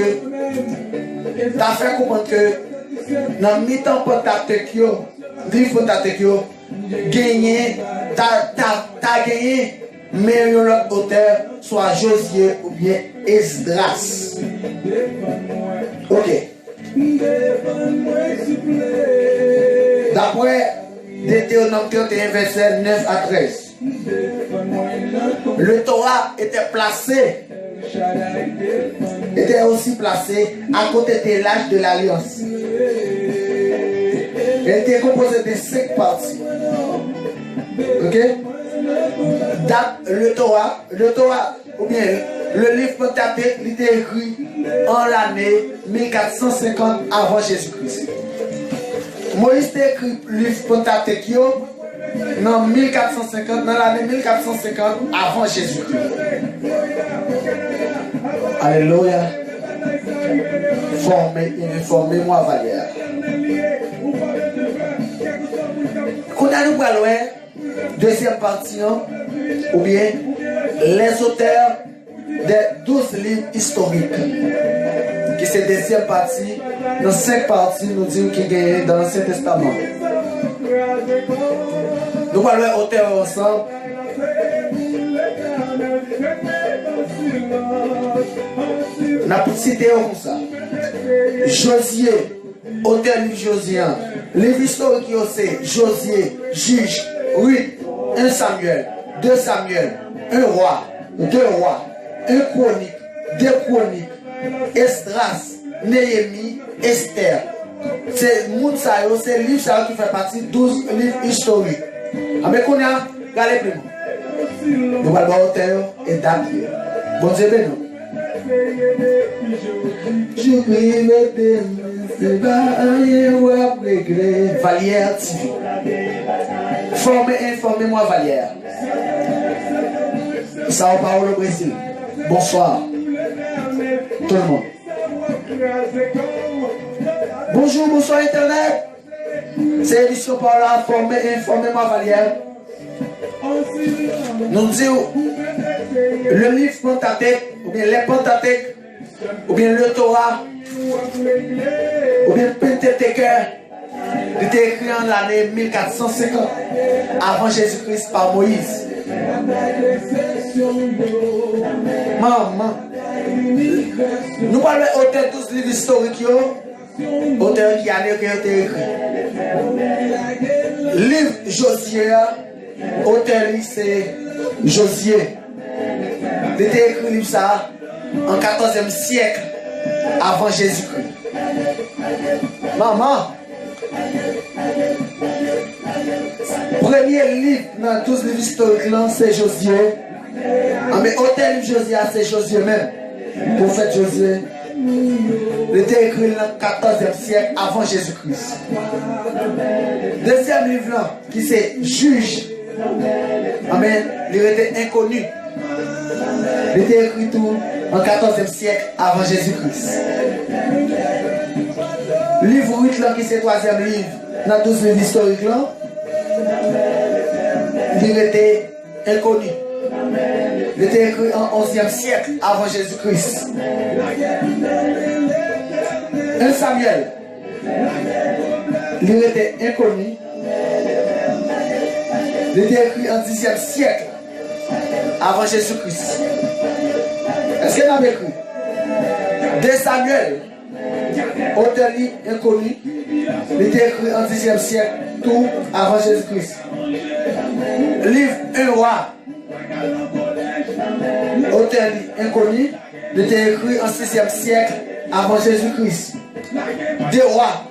tu as fait comprendre que dans mettant Pentateuque, livre Pentateuque, gagné, t'as gagné, mais l'autre auteur, soit Josué ou bien Esdras. Ok. D'après Deutéronome 31, verset 9 à 13, le Torah était aussi placé à côté de l'âge de l'Alliance. Elle était composée de 5 parties. Ok? Le Torah, ou bien le livre Pentateuque, il était écrit en l'année 1450 avant Jésus-Christ. Moïse a écrit le livre Pentateuque dans 1450, dans l'année 1450 avant Jésus-Christ. Alléluia. Formez-moi Valère. Quand nous parlons deuxième partie, ou bien les auteurs des 12 livres historiques, qui c'est deuxième partie, dans 5 parties, nous disons qu'il y a dans l'Ancien Testament. Nous parlons auteurs ensemble. On a cité comme ça. Josué, auteur du Josien. Les historiques qui ont c'est Josué, Juge, Ruth, 1 Samuel, 2 Samuel, 1 roi, 2 rois, 1 chronique, 2 chroniques, Esdras, Néhémie, Esther. C'est Mounsayo, c'est le livre qui fait partie de 12 livres historiques. Mais qu'on a, regardez plus. Nous allons voir auteur et date. Bon Dieu, nous. Vallière TV. Informez-moi Vallière. Sao Paulo, Brésil. Bonsoir. Tout le monde. Bonjour, bonsoir Internet. C'est l'émission par là. Informez-moi Vallière. Nous disons le livre Pentateuque, ou bien les Pentateuques, ou bien le Torah, ou bien Pentateuque, il était écrit en l'année 1450 avant Jésus-Christ par Moïse. Maman, nous parlons auteur de 12 livres historiques, auteur qui a été écrit. Livre Josué, auteur c'est Josué. Il était écrit livre ça en 14e siècle avant Jésus-Christ. Maman, premier livre dans 12 livres historiques, c'est Josué. Mais auteur livre Josué, c'est Josué même. Prophète Josué. Il était écrit dans 14e siècle avant Jésus-Christ. Deuxième livre là, qui c'est Juge. Amen. Il était inconnu. Il était écrit tout en 14e siècle avant Jésus-Christ. Livre 8 là, qui c'est 3e livre dans 12 livres historiques là. il était inconnu. Il était écrit en 11e siècle avant Jésus-Christ. 1 Samuel, il était inconnu. Il était écrit en 10e siècle avant Jésus-Christ. Est-ce qu'il avait écrit? 2 Samuel, auteur inconnu, il était écrit en 10e siècle, tout avant Jésus-Christ. Livre 1 roi, auteur inconnu, il était écrit en 6e siècle avant Jésus-Christ. 2 rois,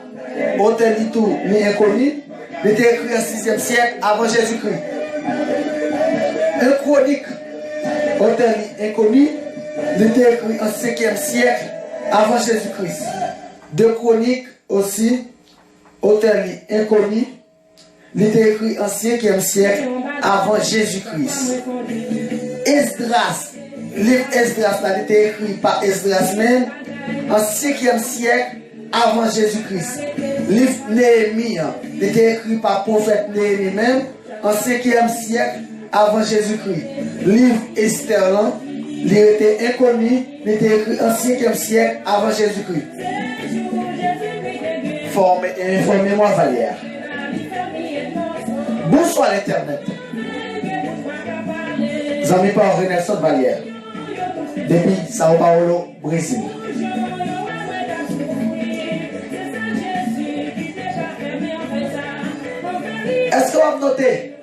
auteur tout inconnu, il était écrit en 6e siècle avant Jésus-Christ. 1 chronique, auteur inconnu, il était écrit en 5e siècle avant Jésus-Christ. 2 chroniques aussi, auteur inconnu, il était écrit en 5e siècle avant Jésus-Christ. Esdras, livre Esdras, il était écrit par Esdras même en 5e siècle avant Jésus-Christ. Livre Néhémie, il était écrit par prophète Néhémie même en 5e siècle avant Jésus-Christ. Livre Esther, il était inconnu, il était écrit en 5e siècle avant Jésus-Christ. Informez-moi, Valère. Bonsoir l'Internet. Zami par Nelson Valère. Depuis Sao Paulo, Brésil. Est-ce qu'on va noter?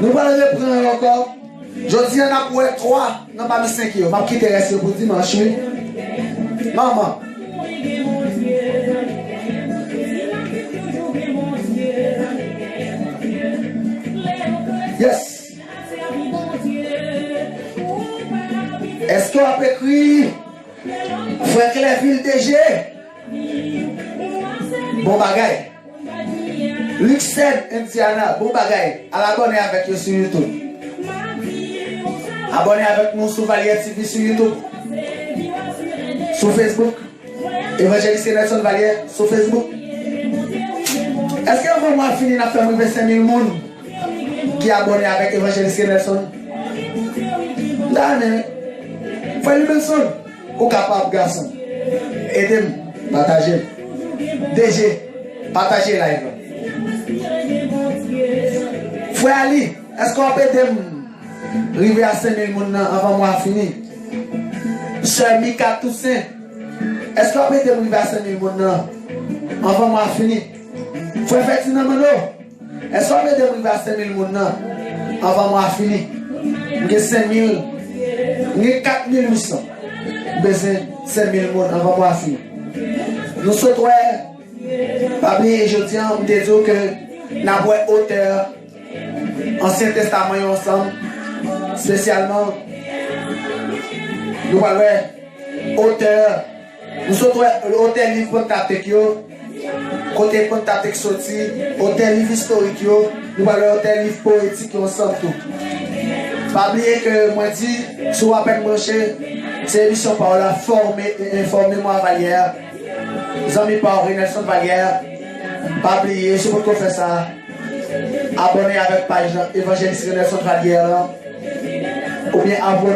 Nous allons reprendre encore. Je dis, on a pour 3, non pas 5 euros. Je vais quitter rester pour dimanche. Maman. Yes. Est-ce qu'on a écrit Frère Cléville DG? Bon bagaille. Luxem Indiana, bon bagaille. À l'abonner avec nous sur YouTube. Abonnez avec nous sur Valier TV sur YouTube. Sur Facebook. Évangéliste Nelson Valier sur Facebook. Est-ce que vous avez fini de faire 25 000 personnes qui abonnent avec Évangéliste Nelson? Là, faut une personne ou capable garçon. Aidez-moi, partagez. DG, partagez live. Frère Ali, est-ce qu'on peut arriver à 5 000 personnes avant moi fini? Sœur Mika Toussaint, est-ce qu'on peut arriver à 5 000 personnes avant moi fini? Frère Ferdinand Mano, est-ce qu'on peut arriver à 5 000 personnes avant moi fini? J'ai 5 000, j'ai 4 800. Besoin 5 000 personnes avant moi fini. Nous souhaitons, pas oublier, je tiens à me dire que nous avons auteur, Ancien Testament ensemble, spécialement, nous avons auteur, nous souhaitons auteur livre Pentateuque, côté Pentateuque sorti, auteur livre historique, nous avons auteur livre poétique ensemble tout. Pas oublier que moi dis, sur à peine branché, c'est l'émission par la former et informer-moi Valère. Nous amis par Nelson Valère. Pas oublier, si vous faites ça, abonnez avec page Évangéliste Nelson Valère. Ou bien abonnez.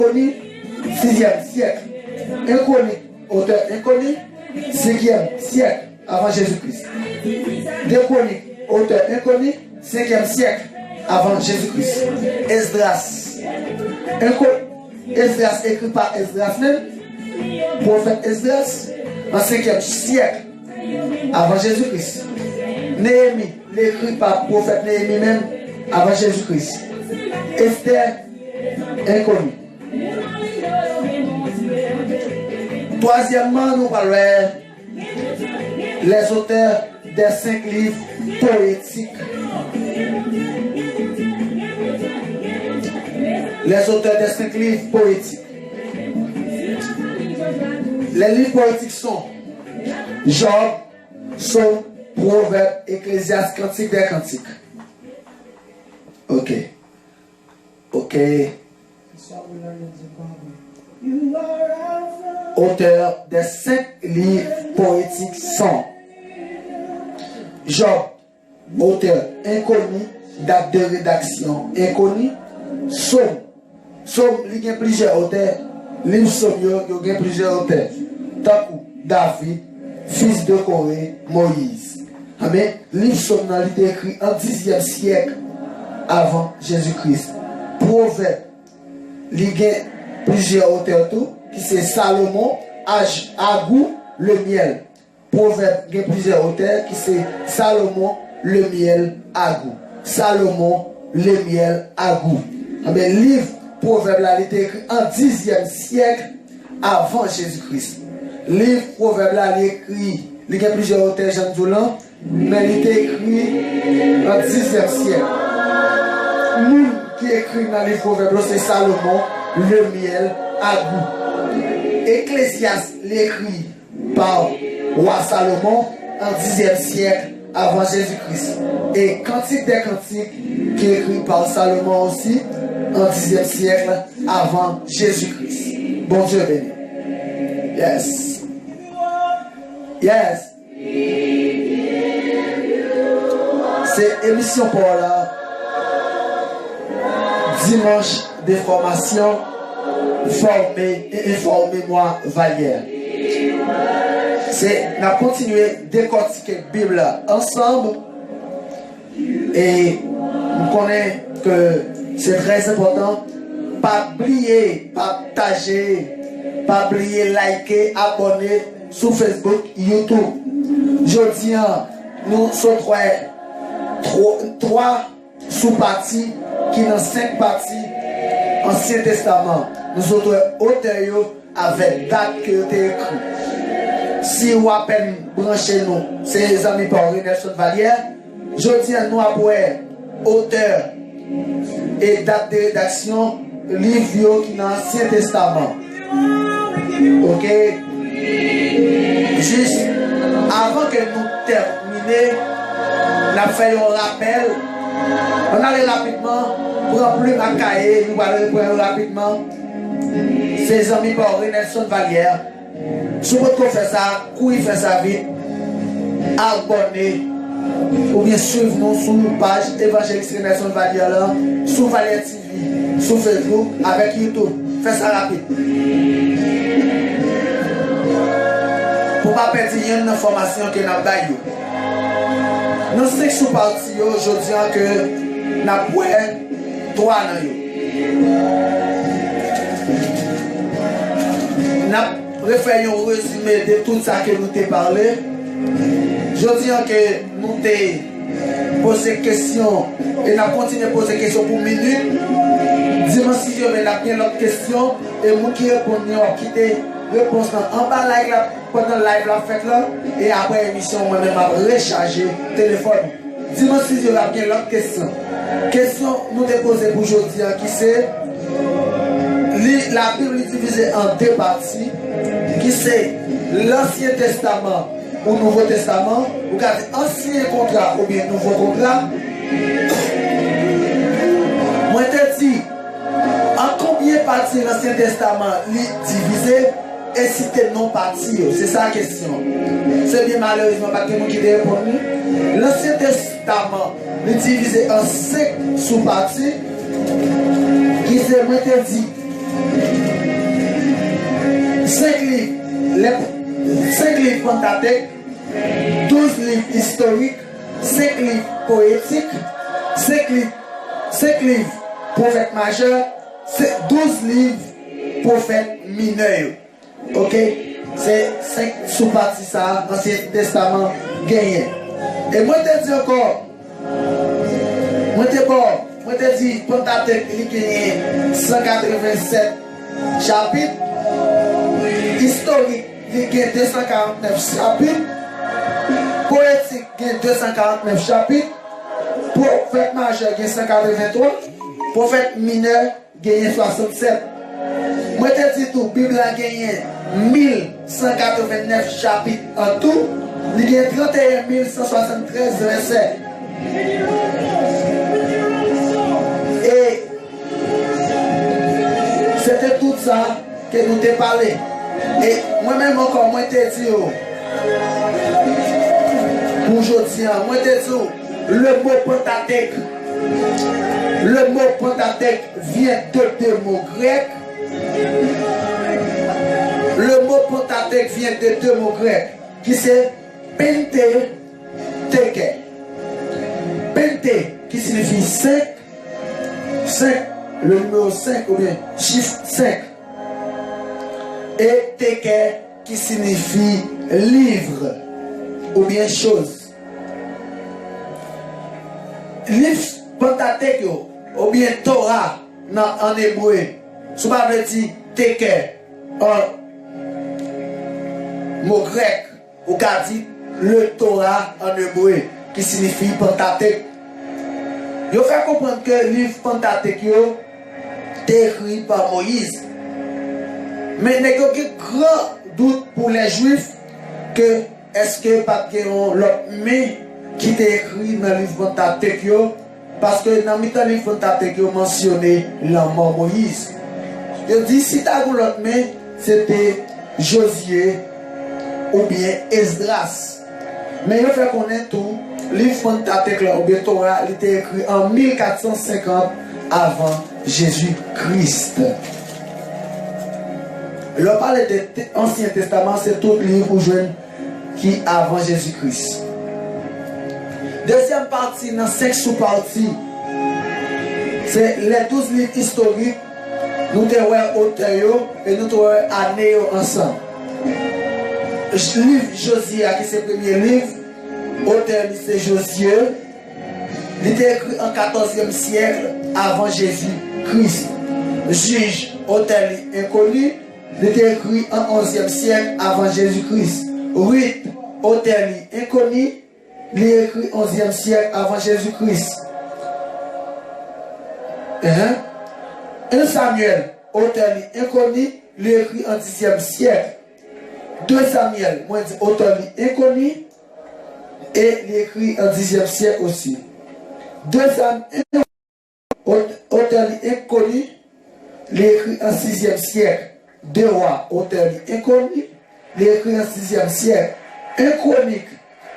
inconnu, 6e siècle. Inconnu, auteur inconnu, 5e siècle avant Jésus-Christ. Déconnu, auteur inconnu, 5e siècle avant Jésus-Christ. Esdras. Esdras écrit par Esdras même, prophète Esdras, en 5e siècle avant Jésus-Christ. Néhémie, écrit par prophète Néhémie même, avant Jésus-Christ. Esther, inconnu. Troisièmement, nous parlons les auteurs des 5 livres poétiques. Les auteurs des 5 livres poétiques. Les livres poétiques sont Job, Psaume, Proverbes, Ecclésiaste, Cantique des Cantiques. Ok. Auteurs des 5 livres poétiques sont Job, auteur inconnu, date de rédaction inconnue. Somme, il y a plusieurs auteurs. Livre Somme, il y a plusieurs auteurs. Takou, David, fils de Corée, Moïse. Amen. Livre Somme, il a été écrit en 10e siècle avant Jésus-Christ. Proverbe, il y a plusieurs auteurs tout, qui c'est Salomon, Agou, le miel. Proverbe, il y a plusieurs auteurs, qui c'est Salomon, le miel, Agou. Salomon, le miel, Agou. Amen. Livre Proverbe, là, il a été écrit en 10e siècle avant Jésus-Christ. Livre Proverbe, là, il a écrit, il y a plusieurs auteurs, Jean Doulan, mais il a été écrit en 10e siècle. Nous qui écrit dans les Proverbes, c'est Salomon, le miel, Agou. Ecclésiaste l'écrit par roi Salomon en 10e siècle avant Jésus-Christ. Et Cantique des Cantiques qui est écrit par Salomon aussi en 10e siècle avant Jésus-Christ. Bon Dieu béni. Yes. Yes. C'est émission pour la dimanche de formation, former et informer-moi Vallière. C'est la continuer décortiquer la Bible ensemble et on connaît que c'est très important. Pas oublier, partager, pas oublier, liker, abonner sur Facebook, YouTube. Je dis, nous sommes trois sous-parties qui dans 5 parties Ancien Testament. Nous autres auteurs avec date que tu écrit. Si vous avez branché nous, c'est les amis par Nelson Vallière. Je dis à nous après auteur et date de rédaction, livre qui est dans l'Ancien Testament. Ok? Juste avant que nous terminions, nous avons fait un rappel. On allait rapidement pour remplir ma cahier, nous allons prendre rapidement. Ses amis par Nelson Vallière. Si vous pouvez faire ça, courir faire ça vite, abonnez ou bien suivre nous sur la page Évangéliste Nelson Vallière là, sur Vallière TV, sur Facebook, avec YouTube. Faites ça rapide. Pour ne pas perdre une information que nous avons. Nous sommes 5 sous-parties aujourd'hui que nous avons 3 dans eux. Nous avons fait un résumé de tout ça que nous avons parlé. Je dis que nous avons posé des questions et nous avons continué à poser des questions pour une minute. Dimanche si je vais bien l'autre question et nous qui répondons, nous quitter réponse en bas live là, pendant le live la fête là et après l'émission moi-même à recharger le téléphone. Dimanche si je vais bien l'autre question. Question nous déposer pour aujourd'hui qui c'est la Bible est divisée en 2 parties qui c'est l'Ancien Testament ou Nouveau Testament. Vous regardez Ancien contrat ou bien Nouveau contrat. Moi te dis en combien de parties l'Ancien Testament est divisé et si t'es non parti. C'est ça la question. C'est bien malheureusement pas que nous qui répondons. L'Ancien Testament est divisé en 5 sous-parties qui c'est moi te dis 5 livres, les 5 livres Pentateuque, 12 livres historiques, 5 livres poétiques, 5 livres prophètes majeurs, 12 livres prophètes mineurs. Ok? C'est 5 sous-parties ça, Ancien Testament gagné. Et moi te dis encore, moi te dis, Pentateuque, il gagne 187 chapitres, historique, il gagne 249 chapitres, poétique, il gagne 249 chapitres, prophète majeur, il gagne 183, prophète mineur, il gagne 67. Moi te dis tout, Bible a gagné 1189 chapitres en tout, il y a 31 173 versets. Et c'était tout ça que nous t'ai parlé. Et moi-même encore, moi t'ai dit, pour aujourd'hui, moi t'ai dit, le mot Pentateuque, vient de deux mots grecs. Le mot Pentateuque vient de deux mots grecs qui c'est Pentateuque. Pente qui signifie 5, le numéro 5 ou bien chiffre 5. Et teke qui signifie livre ou bien chose. Livre Pentateuque ou bien Torah en hébreu. Si on veut dire teke en mot grec, ou qu'a dit le Torah en hébreu qui signifie Pentateuque. Il faut comprendre que le livre Pentateuque est écrit par Moïse. Mais il y a un grand doute pour les Juifs que est-ce que pas l'autre mais qui est écrit dans le livre Pentateuque parce que dans le livre Pentateuque mentionné la mort Moïse. Il dit si tu as l'autre mais c'était Josué ou bien Esdras. Mais il faut connaître tout. Le livre Pentateuque ou bien Torah il était écrit en 1450 avant Jésus-Christ. Le parler de l'Ancien Testament, c'est tout le livre qui avant Jésus-Christ. Deuxième partie, dans 5 sous-parties, c'est les 12 livres historiques. Nous avons auteur et nous avons année ensemble. Le livre Josué, qui c'est le premier livre, auteur c'est Josué. Il était écrit en 14e siècle avant Jésus-Christ. Juge, auteur inconnu. Il était écrit en 11e siècle avant Jésus-Christ. Ruth, auteur inconnu, il est écrit en 11e siècle avant Jésus-Christ. 1 Samuel, auteur inconnu, il est écrit en 10e siècle. 2 Samuel, auteur inconnu, et il est écrit en 10e siècle aussi. 2 Samuel, auteur inconnu, il est écrit en 6e siècle. 2 Rois, auteur inconnu, il est écrit en 6e siècle. 1 Chronique,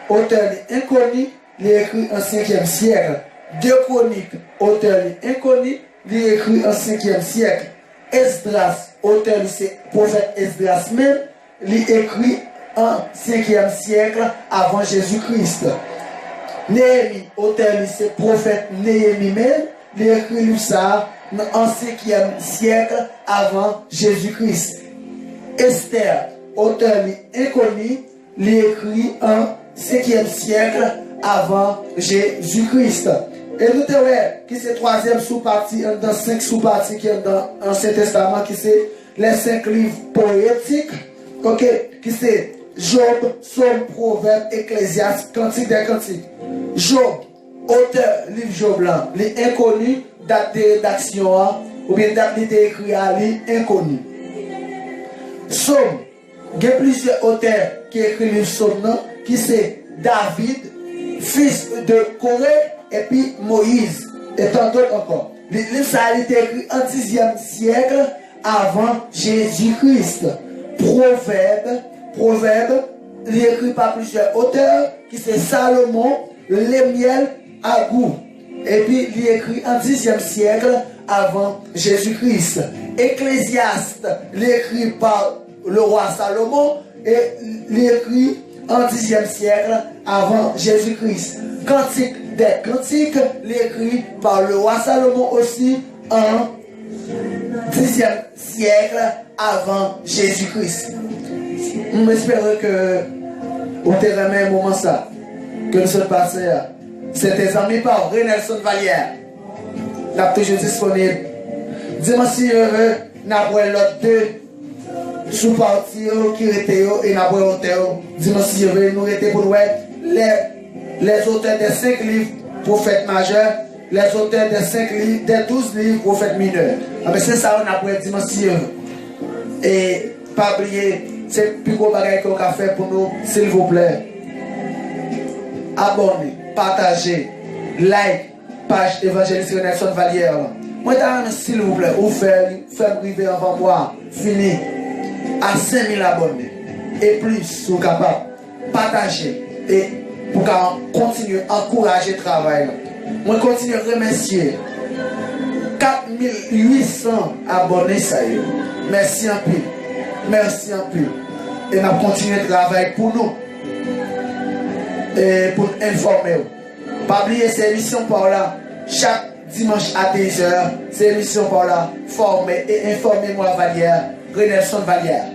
auteur inconnu, il est écrit en 5e siècle. 2 Chroniques, auteur inconnu, il est écrit en 5e siècle. Esdras, auteur c'est prophète Esdras même, il est écrit en 5e siècle avant Jésus-Christ. Néhémie, auteur c'est prophète Néhémie même, il est écrit ça en 5e siècle avant Jésus-Christ. Esther, auteur inconnu, il est écrit en 5e siècle avant Jésus-Christ. Et nous avons qui c'est 3e sous-partie, dans 5 sous-parties qui est dans l'Ancien Testament, qui c'est les 5 livres poétiques, qui c'est Job, Psaume, Proverbe, Ecclésiaste, Cantique des Cantiques. Job, auteur, livre Job là, les inconnus, date de rédaction, ou bien date de écrit à l'inconnu. Psaume, il y a plusieurs auteurs qui écrivent le livre Psaume, qui c'est David, fils de Corée, et puis Moïse, et tant d'autres encore. Le livre ça a été écrit en 10e siècle avant Jésus-Christ. Proverbe, il est écrit par plusieurs auteurs, qui c'est Salomon, Lémiel, Agou. Et puis il est écrit en 10e siècle avant Jésus-Christ. Ecclésiaste, l'écrit par le roi Salomon et l'écrit en 10e siècle avant Jésus-Christ. Cantique des Cantiques, l'écrit par le roi Salomon aussi en 10e siècle avant Jésus-Christ. J'espère que au terrain un moment ça, que nous sommes passés. C'est tes amis par Renelson Vallière. Nous sommes toujours disponibles. Dis-moi si nous avons l'autre deux sous-parties qui étaient et nous avons l'auteur. Dis-moi si nous étions pour les auteurs des 5 livres prophètes majeurs, les auteurs des 5 livres, des 12 livres prophètes mineurs. C'est ça qu'on a pour dis-moi si et pas oublier, c'est le plus gros bagage qu'on a fait pour nous, s'il vous plaît. Abonnez, partagez, like, page évangéliste Renelson Vallière. Moi, s'il vous plaît, ou faire privé avant moi, fini, à 5000 abonnés. Et plus, si vous êtes capable, partagez. Et pour qu'on continue à encourager le travail. Moi, je continue à remercier 4800 abonnés, ça y est. Merci un peu. Merci un peu. Et on a continué le travail pour nous. Et pour informer. Pas oublier ces émissions par là. Chaque dimanche à 10h, ces émissions par là. Former et informer moi Vallière, Renelson Vallière.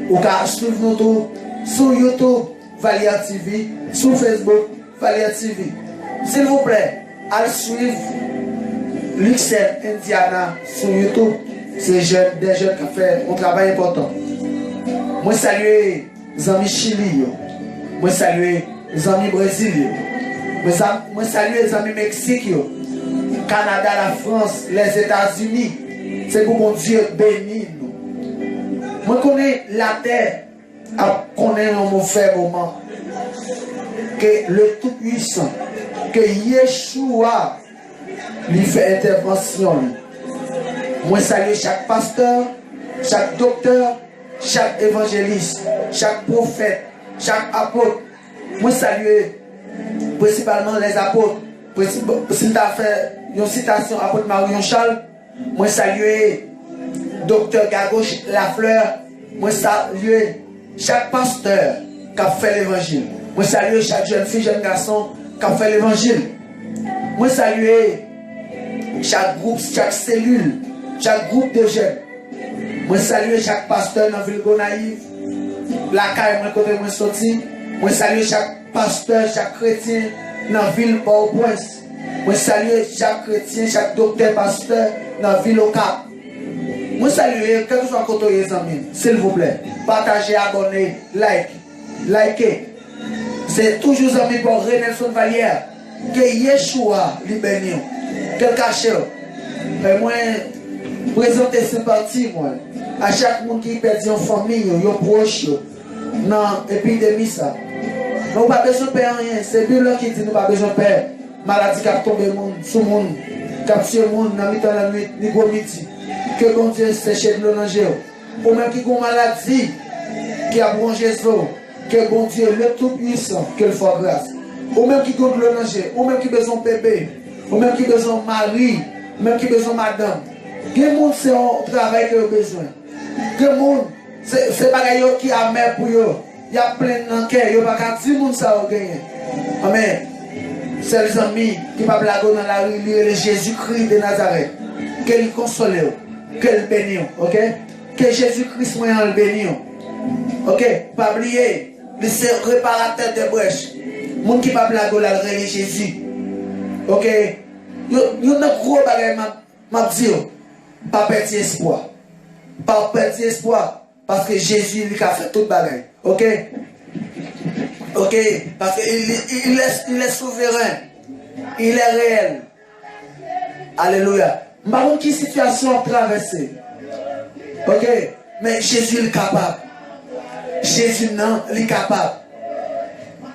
Ou car suivre nous tout sur YouTube, Vallière TV, sur Facebook, Vallière TV. S'il vous plaît, allez suivre Luxem Indiana sur YouTube. C'est des jeunes qui font un travail important. Moi salue les amis Chili. Moi salue les amis Brésil. Moi salue les amis Mexique. Canada, la France, les États-Unis. C'est pour mon Dieu béni nous. Moi connais la terre. Connais un mauvais moment. Que le Tout-Puissant, que Yeshua lui fait intervention. Moi salue chaque pasteur, chaque docteur, chaque évangéliste, chaque prophète, chaque apôtre. Moi salue principalement les apôtres. Si tu as fait une citation apôtre Marion Charles, moi salue docteur Gagauche Lafleur. Moi salue chaque pasteur qui a fait l'évangile. Moi salue chaque jeune fille, jeune garçon qui a fait l'évangile. Moi salue chaque groupe, chaque cellule, chaque groupe de jeunes. Moi salue chaque pasteur dans la ville Gonaïve, la caille, moi côté moi sorti. Moi salue chaque pasteur, chaque chrétien dans la ville Port-au-Prince. Moi salue chaque chrétien, chaque docteur, pasteur dans la ville au Cap. Moi salue, quel que soit côté les amis, s'il vous plaît, partagez, abonnez, likez. C'est toujours amis pour Renelson Vallière. Que Yeshua libère. Quel cachet. Et moi, présenter ce parti, moi. À chaque monde qui perd une famille, un proche, dans l'épidémie, ça. Nous n'avons pas besoin de faire rien. C'est Bible qui dit nous n'avons pas besoin de faire. Maladie qui a tombé sur le monde, qui a tué le monde dans la nuit, ni gros midi. Que bon Dieu sèche de l'eau dans ou même qui a une maladie qui a bronché l'eau. Que bon Dieu, le Tout-Puissant, que le fasse grâce. Ou même qui a de l'eau dans ou même qui a besoin de bébé, ou même qui a besoin de mari, ou même qui a besoin de madame. Quel monde c'est un travail que vous avez besoin. Quel monde c'est pas qui a mère pour eux. Il y a plein d'enquêtes, il n'y a pas 10 monde ça a gagné. Amen. C'est les amis qui ne peuvent pas dans la rue, le Jésus-Christ de Nazareth. Qu'il console, qu'il bénisse, ok? Que Jésus-Christ soit le bénisse. Ok? Pas oublier, c'est réparateur de brèches. Les gens qui ne peuvent pas dans la rue, Jésus. Ok? Il y a un gros bagage, m'a dit, pas perdre espoir. Pas perdre espoir. Parce que Jésus lui a fait tout le bagage. Ok? Ok? Parce qu'il est souverain. Il est réel. Alléluia. Je ne sais pas quelle situation traverser. Ok? Mais Jésus est capable. Jésus non, il est capable.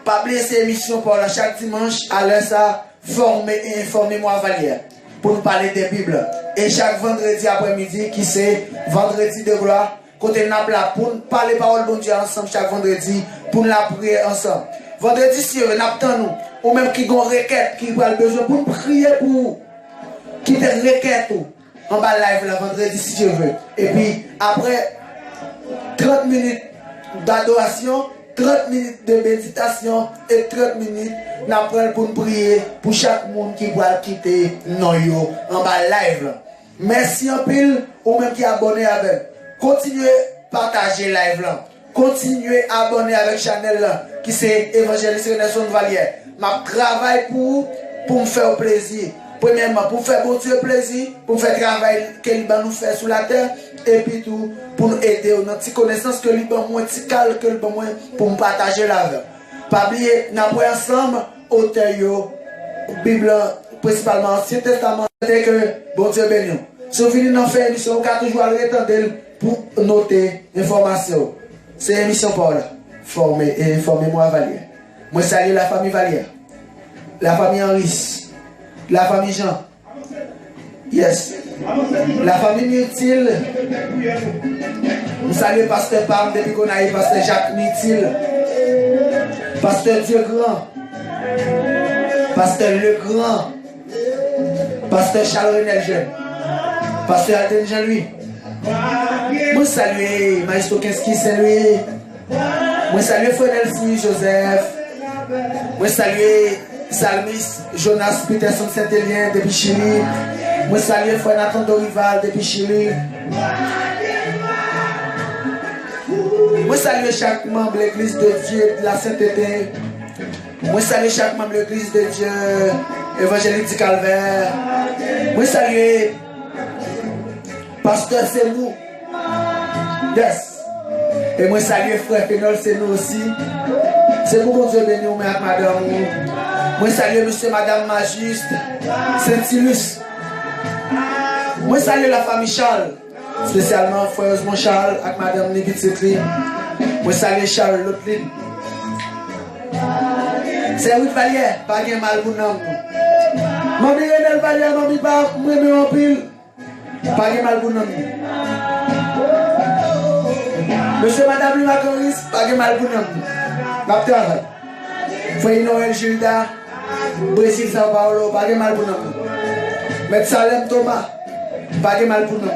Pas oublier ces émissions pour chaque dimanche à l'heure ça, former et informer moi Vallière. Pour nous parler des Bibles. Et chaque vendredi après-midi, qui c'est vendredi de gloire. Côté Napla pour parler parole bon Dieu ensemble chaque vendredi pour la prier ensemble. Vendredi si on attend nous ou même qui ont requête qui a besoin pour prier pour qui te requête en bas live le vendredi si tu veux. Et puis après 30 minutes d'adoration, 30 minutes de méditation et 30 minutes n'apprendre pour nous prier pour chaque monde qui va quitter Noyo en bas live. Merci en pile ou même qui est abonné avec. Continuez à partager live là. Continuez à abonner avec Chanel là qui c'est Évangéliste Nelson Valier. Ma travail pour me faire plaisir. Premièrement, pour faire bon Dieu plaisir, pour faire travail que Liban nous fait sur la terre, et puis tout, pour nous aider, notre petite connaissance que Liban moins, petit calme que Liban moins, pour nous partager la vie. Pas oublier, nous avons ensemble, auteur, Bible, principalement Ancien Testament, que bon Dieu béni. Si vous venez d'en faire une émission, vous pouvez toujours aller attendre pour noter l'information. C'est une émission pour là. Formez-moi Valier. Moi, salue la famille Valier, la famille Henri, la famille Jean. Yes. La famille Myrtille. Nous saluons Pasteur Pam depuis qu'on a eu Pasteur Jacques Myrtille. Pasteur Dieu Grand. Pasteur Le Grand. Pasteur Charles Renel Jeune. Pasteur Aden Jean-Louis. Moi saluer Maestro Kinski Saint-Louis. Moi saluer Frenel Smith Joseph. Moi saluer Salmis Jonas Peterson Saint-Élien depuis Chili. Moi saluer Frère Nathan Dorival depuis Chili. Moi saluer chaque membre de l'église de Dieu de la Sainteté. Moi saluer chaque membre de l'église de Dieu évangélique du Calvaire. Moi saluer Pasteur c'est nous. Yes. Et moi saluer Frère Pénol c'est nous aussi. C'est pour bon Dieu béni ou avec madame. Moi saluer monsieur madame Majuste Saint-Ilus. Moi saluer la famille Charles. Spécialement frère Osmond Charles avec madame Nibititli. Moi saluer Charles Lotlin. C'est Ruth Valier, pas de mal pour nous. Maman Renel Valier, maman pas, moi me en pile. Pas de mal pour nous. Monsieur madame Lima Coris, pas de mal pour nous. Docteur, Frère Noël Gilda, Brésil Sao Paulo, pas de mal pour nous. Maître Salem Thomas, pas de mal pour nous.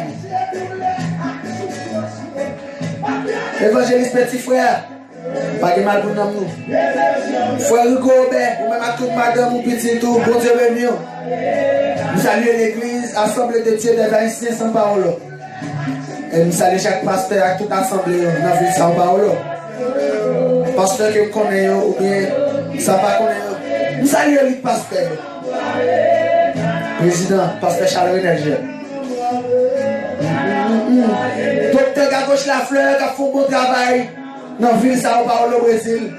Évangéliste Petit Frère, pas de mal pour nous. Frère Hugo Aubert, ou même à toute madame ou petit tout, bon Dieu béni. Nous saluons l'église, Assemblée de Dieu des Haïtiens Sao Paulo. Et nous saluons chaque pasteur à toute assemblée dans la ville de Sao Paulo. Pasteur que vous connaissez ou bien ça ne pas connaître. Nous saluons le pasteur. Président, pasteur Charles Renel. Docteur Gagoche Lafleur qui a fait un bon travail dans la ville de Sao Paulo, Brésil.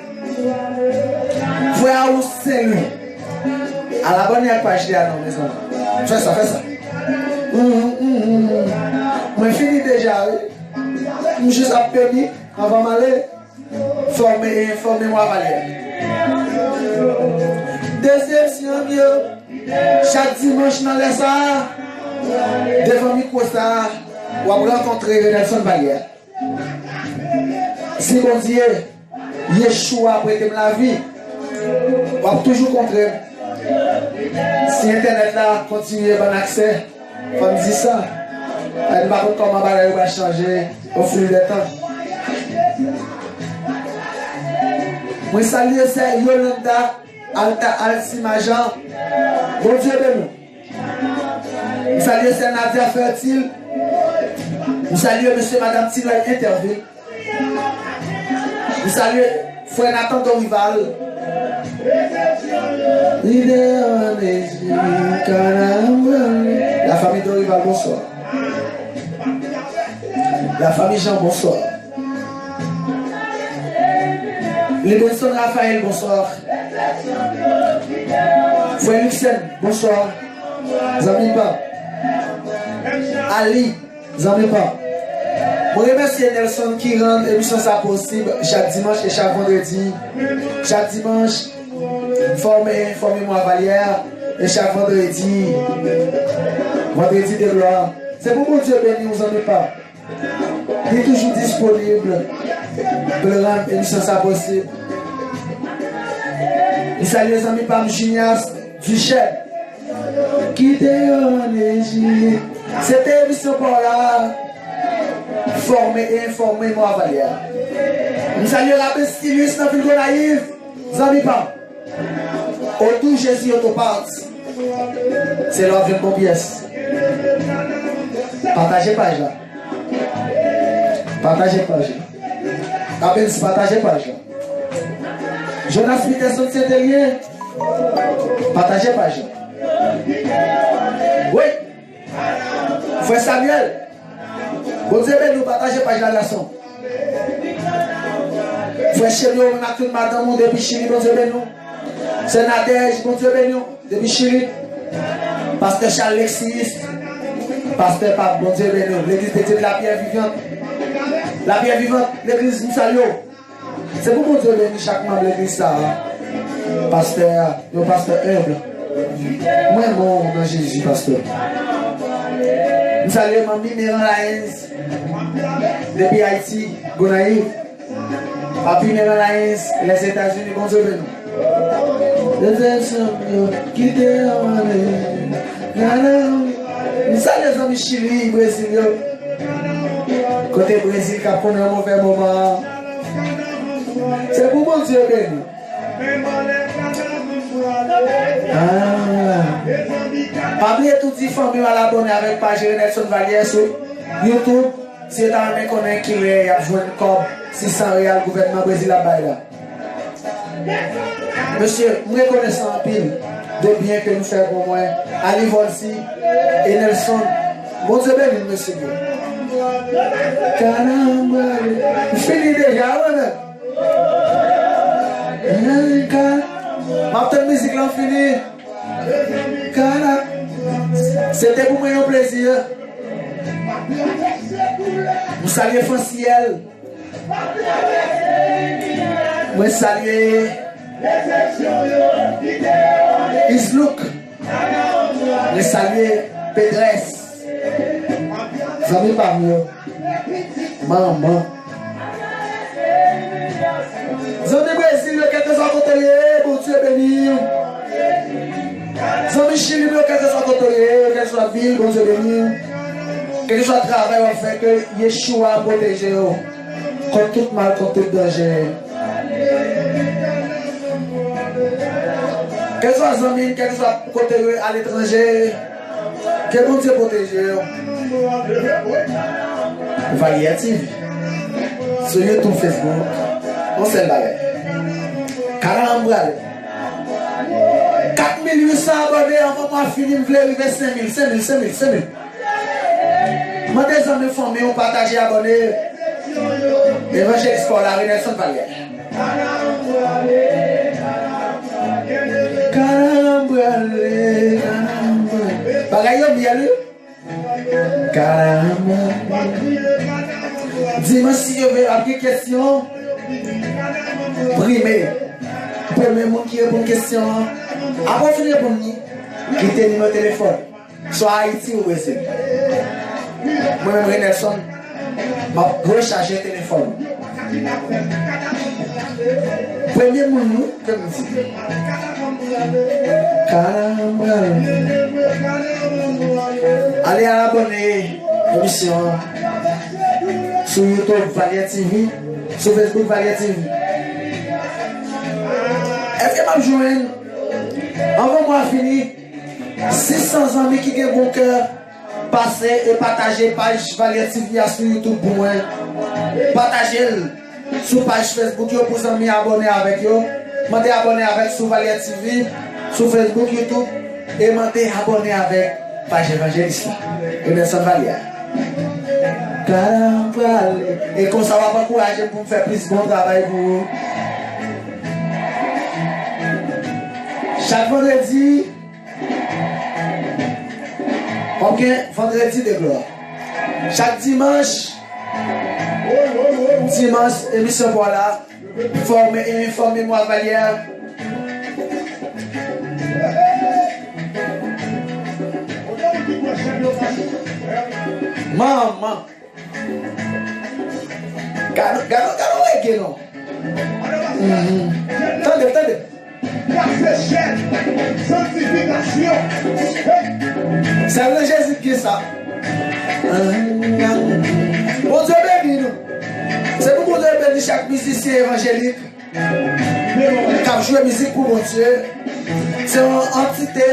Frère Saint-Louis. À la bonne page de la maison. Fais ça, fais ça. Moi, fini déjà. Je suis permis avant d'aller formez-moi Valier. Deuxième signe, chaque dimanche dans les salles, devant micro ça, on va rencontrer Nelson Valier. Si bon Dieu, Yeshua prête la vie, on va toujours contrer. Si Internet là continue à avoir accès, on me dit ça. Elle ne va pas comment va changer au fil du temps. Moi salue c'est Yolanda Alta Alcimajan. Bon Dieu béni. Nous saluons c'est Nadia Fertile. Nous saluons monsieur madame Tinoël Interville. Nous saluons frère Nathan Dorival. La famille Dorival, bonsoir. La famille Jean, bonsoir. Les Benson Raphaël, bonsoir. Frère Luxen, bonsoir. Zamipa. Ali, Zamipa. Je remercie Nelson qui rend l'émission ça possible chaque dimanche et chaque vendredi. Chaque dimanche, formez-moi Valière. Et chaque vendredi de gloire. C'est pour mon Dieu béni, vous n'en avez pas. Il est toujours disponible pour le rendre l'émission ça possible. Il salue les amis Pam Junias Duchel. quitter en Égypte. C'était émission pour là. Former et informer moi Valère. Nous saluons la Stylus dans le naïf. Zami pas. Autour Jésus autopart. C'est l'ordre d'une bonne pièce. Partagez page là. Partagez page. Partagez page là. Jonas Peterson c'est lien. Partagez page. Oui. Frère Samuel. Bon Dieu nous partagez page la leçon. Frère Chéri, on a tout madame depuis Chili, bon Dieu nous. C'est Nadège, bon Dieu nous, depuis Chili. Pasteur Charles Alexis. Pasteur Pape, bon Dieu nous. L'église de la pierre vivante. La pierre vivante, l'église nous salue. C'est pour bon Dieu béni chaque membre de l'église ça. Pasteur, le pasteur humble. Moi, bon, dans Jésus, pasteur. Nous saluons Mamie Méran Laïs. Depuis Haïti, Gonaïf. Papi Méran Laïs, les États-Unis, bon Dieu béni. Les États-Unis, quittez nous saluons les amis Chili, Brésil. Côté Brésil, qui a connu un mauvais moment. C'est pour mon Dieu béni. Pas oublier toutes les familles à l'abonner avec page Nelson Valier sur YouTube. Si vous avez connaît qu'il y a besoin de corps 600 réal gouvernement Brésil à Baïla. Monsieur, nous reconnaissons en pile de bien que nous faisons pour moi. Ali Volsi et Nelson. Bon Dieu béni, monsieur. Caramba, fini déjà, ma petite musique là fini. C'était pour moi un plaisir. Vous saluez Franciel. Vous saluez Islouk. Vous saluez Pédresse. Vous avez pas mieux. Maman. Zami Brésil, quelques soit côté, bon Dieu béni. Zami Chili, quelques soit côté, quelques soit ville, bon Dieu béni. Quelques soit travail, on fait que Yeshua protège contre tout mal, contre tout danger. Quelques soit zami, quelques soit côté à l'étranger, que bon Dieu protège. Valier TV. Sur YouTube, Facebook. On s'est là. Caramba. 4800 abonnés, on va finir, je vais arriver 5000. Moi, des amis formés, on partage abonnés. Évangéliste pour la Nelson Valier. Caramba. Bagaille, bien lu. Caramba. Dis-moi si je veux avoir une question. Premier mot qui répond à une question. Avant de finir pour nous, quittez le numéro de téléphone. Soit Haïti ou Brésil. Moi-même, Nelson, je vais recharger le téléphone. Premier mot, comme nous dit. Caramba. Allez à abonner à l'émission sur YouTube Valier TV, sur Facebook Valier TV. Est-ce que je vais joindre avant moi finir 600 amis qui ont bon cœur passer et partager page Valier TV sur YouTube pour moi. Partagez sur page Facebook pour vos amis abonnés avec eux. Mandez abonner avec sur Valier TV, sur Facebook, YouTube et mandez abonner avec page évangéliste et Nelson Valier. Et comme ça va m'encourager pour me faire plus de bon travail pour vous. Chaque vendredi, ok, vendredi de gloire. Chaque dimanche, émission voilà, former et informer moi Valière. Maman. Garo reggae non. Attendez. C'est le Jésus qui est ça. Bon Dieu béni nous. C'est pour Dieu béni chaque musicien évangélique qui a joué musique pour mon Dieu. C'est une entité.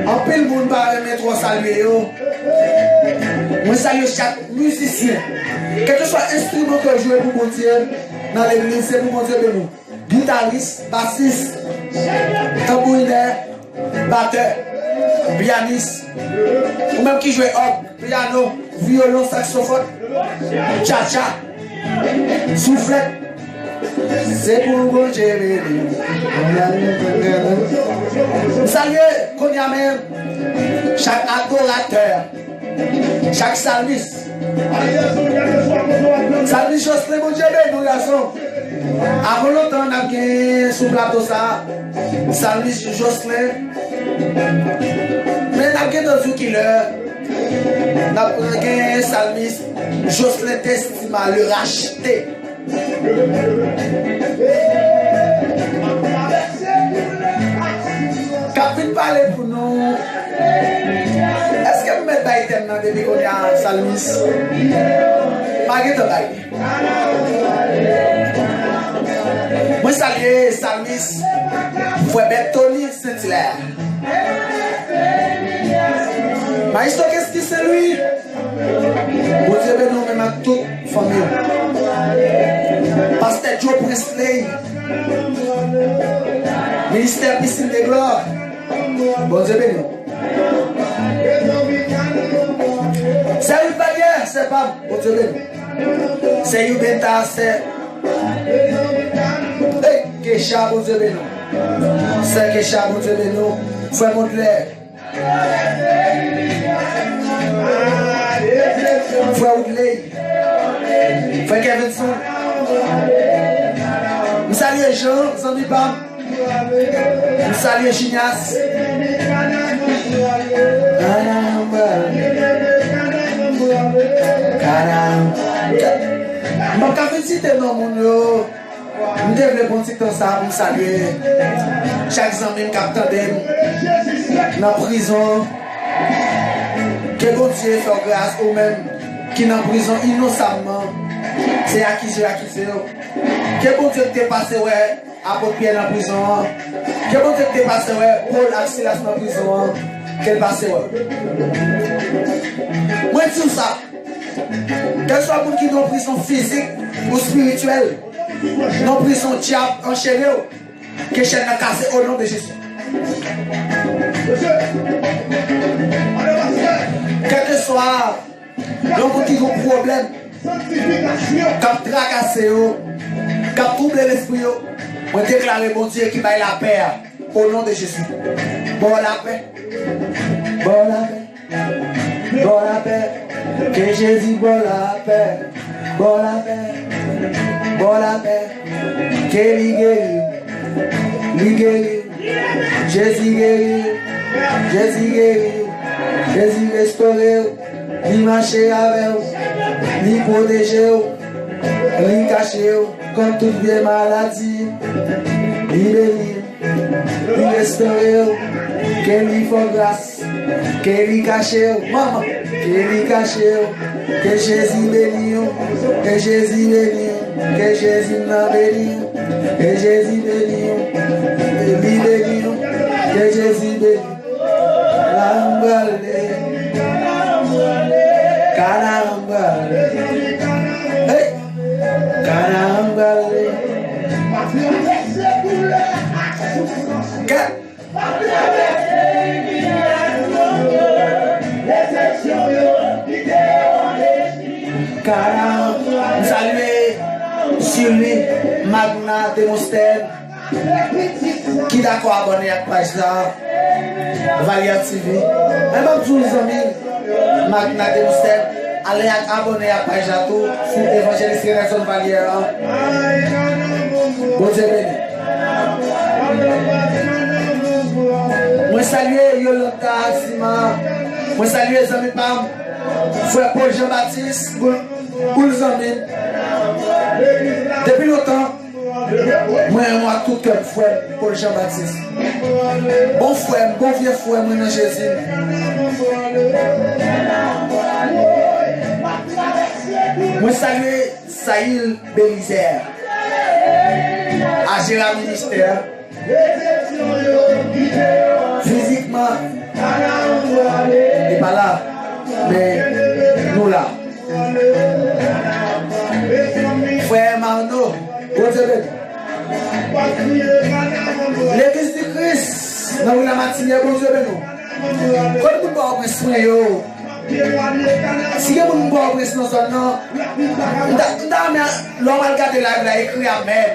En pile monde va remettre trois saluer. Moi salue chaque musicien. Quel que soit l'instrument que je joue pour mon Dieu dans l'église, c'est pour mon Dieu de nous. Guitariste, bassiste, tambourineur, batteur, pianiste, ou même qui joue piano, violon, saxophone, cha-cha, soufflette. C'est pour mon Dieu. Salut, qu'on y a même chaque adorateur, chaque salmiste. Salmiste Jocelyn, mon Dieu, mon garçon. Avant longtemps, on a gagné sous plateau ça. Salmiste Jocelyn. Mais on a gagné dans une killer. On a gagné salmiste Jocelyn Testima, le racheté. Capitaine parler pour nous. Est-ce que vous mettez des items dans des qu'on y a salmis? Pas de bail. Moi saluer salmis. Frère Bertoni Saint-Hilaire. Maestro, qu'est-ce que c'est lui? Vous devez nous même à toute famille. Pasteur Joe Presley. Ministère Piscine de Gloire. Bon Dieu béni. C'est une barrière, c'est pas. Bon Dieu béni. C'est une bêta, c'est. Kesha, bon Dieu béni. C'est Kesha, bon Dieu béni. Frère Mondler. Frère Woodley. Frère Kevinson. Nous saluons Jean, Zami Bam. Nous saluons Gignas. Mon café dans mon lot. Nous devons prendre temps ça pour saluer chaque ami qui attend dans la prison. Que bon Dieu fait grâce aux mêmes qui sont en prison innocemment. C'est accusé. Que bon Dieu t'est passé à Pierre dans la prison. Que bon Dieu t'est passé Paul Silas dans la prison. Quel passé moi je dis ça. Quel soit le monde qui est en prison physique ou spirituelle, dans la prison diable enchaîné, que chaîne a cassé au nom de Jésus. Quel que soit le monde qui a un problème, qui a tracassé, qui a troublé l'esprit, on déclare mon Dieu qui va la paix au nom de Jésus. Bon la paix. Bon la paix. Bon la paix. Que Jésus bon la paix. Bon la paix. Bon la paix. Que lui guérit. Jésus guérit. Jésus guérit. Jésus restauré. Lui marcher avec vous. Lui protéger. Lui cacher. Comme toute vieille maladie. Lui bénir. Lui restaurer. Que lui faut grâce. Que lui cache, maman, que lui cache, que Jésus bénisse, que Jésus bénisse, que Jésus n'a béni, que Jésus bénisse, que lui bénisse, que Jésus bénisse. Carambale, hey, carambale. Nous saluons Sylvie Magna Démosthène qui est d'accord abonné à la page là, Valiant TV. Même tous les amis Magna Démosthène, allez abonner à la page là tout sur l'évangéliste Renaissance Valière. Bon Dieu béni. Moi saluer Yolanda Sima. Moi saluer les amis Pam. Frère Paul Jean-Baptiste, pour les amis. Depuis longtemps, Moi, tout cœur frère Paul Jean-Baptiste. Bon frère, bon vieux frère, moi, dans Jésus. Moi, salue Saïl Bélizer. À Gérard Ministère. Physiquement, il n'est pas là, mais nous là. Frère Marno, l'église du Christ, dans la matinée, bon Dieu, nous. Quand nous avons soin, si vous avez un presse dans zone, l'homme a regardé la écrit Amen.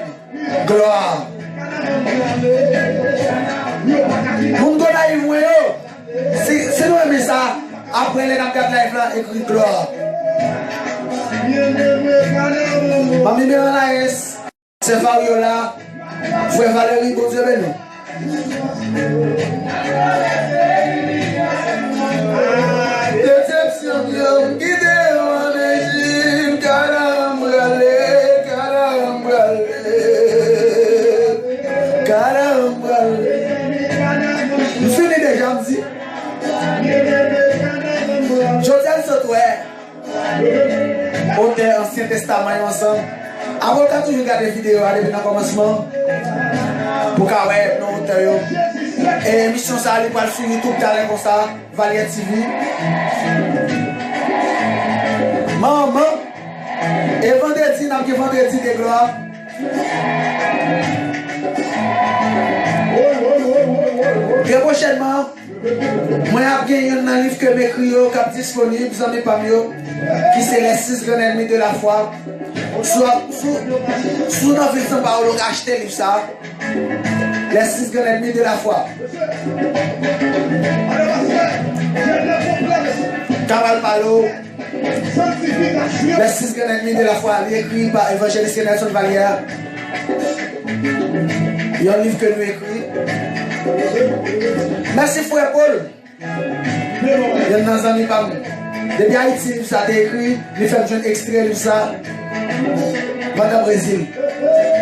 Gloire. Vous avez si nous aimons ça, après les regardent live là, écrit gloire. Mamie Méranaïs, c'est Variola, frère Valérie, bon Dieu béni. Déception, guidé en Égypte, carambralé. Nous finissons déjà, me dit. Joseph Sotoué, auteur Ancien Testament ensemble. Avant de toujours regarder des vidéos, allez dans le commencement. Pour qu'on ait nos auteurs. Et l'émission, ça allait pas sur YouTube, comme ça, Valier TV. Maman, et vendredi, nous avons vendredi de gloire. Et prochainement, moi j'ai un livre que m'écrit qui est disponible, vous en avez pas mieux, qui c'est les 6 grands ennemis de la foi. Sous notre vie sans parole, on a acheté le livre ça. Les 6 grands ennemis de la foi. Cabal Palo. Les 6 grands ennemis de la foi, écrit par évangéliste Nelson Vallière. Il y a un livre que nous écrit. Merci frère Paul. Il y a un ami par nous. Depuis Haïti, ça a été écrit, il fait un extrait de ça. Pendant le Brésil.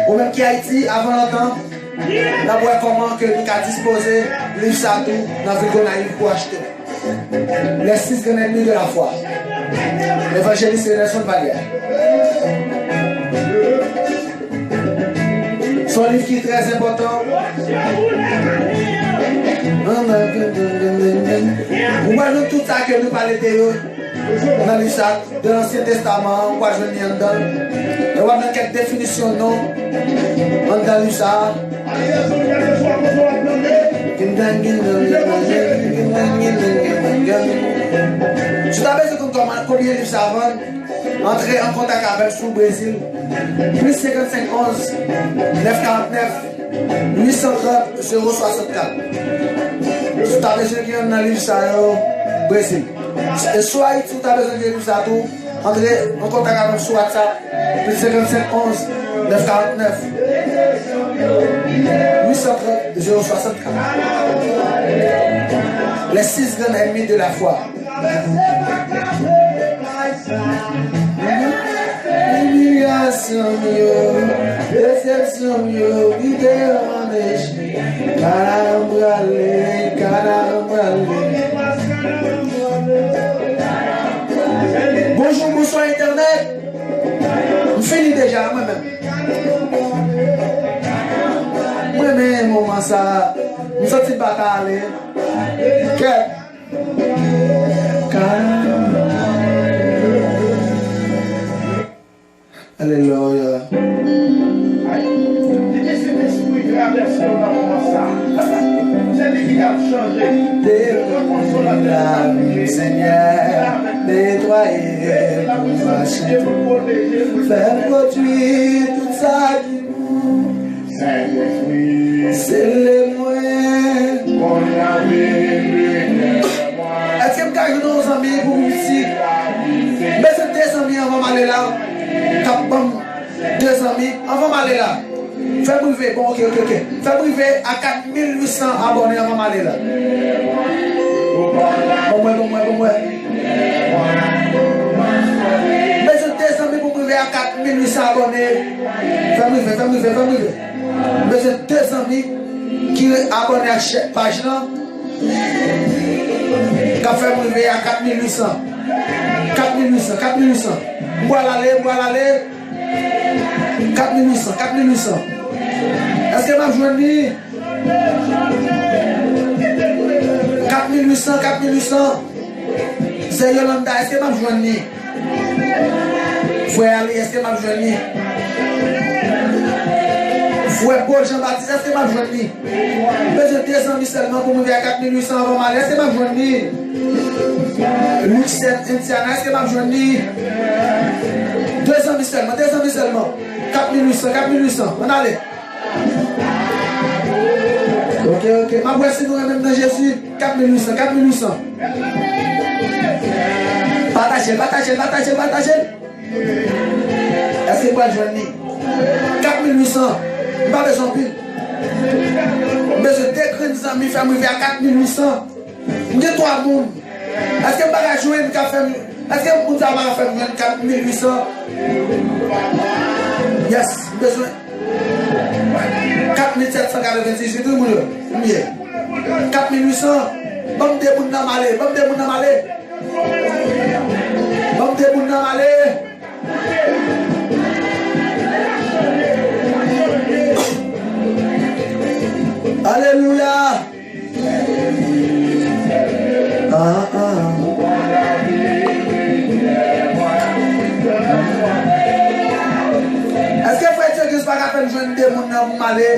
Ou même qui Haïti, avant longtemps, on a vu comment que nous avons disposé le livre ça tout dans le Gonaïve pour acheter. Les 6 grands ennemis de la foi. L'évangéliste Nelson Vallière. Son livre qui est très important. Vous voyez tout ça que nous parlons de dans le ça, de l'Ancien Testament, on va venir dedans. On va mettre quelques définitions non dans le ça. Je t'avais dit combien de livres ça vend. Entrer en contact avec sous Brésil. Plus 55 11 949 830 064. Si tu as besoin d'un livre ça au Brésil. Et soit si tu as besoin d'un livre ça tout, entrez en contact avec sur WhatsApp. Plus 55 11 949 830 064. Les 6 grands ennemis de la foi. Humiliation, déception, guidé en Égypte. Carambralé, carambralé. Bonjour, bonsoir Internet. On finit déjà moi-même. Moi-même, moment ça, je suis sorti de bataille. Alléluia. Seigneur, nettoyer pour marcher, faire produire tout ça qui nous. C'est les moyens qu'on a vu. Est-ce que vous avez nos amis pour musique? Mais c'est 2 amis avant d'aller là. Tapam 2 amis avant d'aller là. Fais privé, bon ok. Fais privé à 4800 abonnés avant d'aller là. Bon moi. Mais c'est 2 amis pour privé à 4800 abonnés. Fais-moi. Besoin de 2 amis qui abonnent à chaque page là. Qui fait arriver à 4800. 4800. Voilà aller. 4800. Est-ce que m'a joindre 4800. C'est Yolanda, est-ce que m'a joindre? Frère Ali, est-ce que m'a joindre? Frère Paul Jean-Baptiste, est-ce que m'a joindre? Besoin de 200 000 seulement pour me à 4800 avant mal, est-ce que m'a joindre? Luxem, Indiana, est-ce que m'a joindre? 200 000 seulement. 4800. On allez. Ok. Ma voici nous même dans Jésus. 4800. Partagez. Est-ce que vous pouvez joindre 4800. Pas besoin de pile. Mais je décris des amis, faire arriver à 4800. Vous avez 3 monde. Est-ce que vous pouvez joindre 4800? Est-ce que vous pouvez faire 4800? Yes, besoin. 4798, tout le monde. 4800. Bon, des gens dans malé. Alléluia. Est-ce que frère Dieu Christ pas capable de joindre des gens dans malé?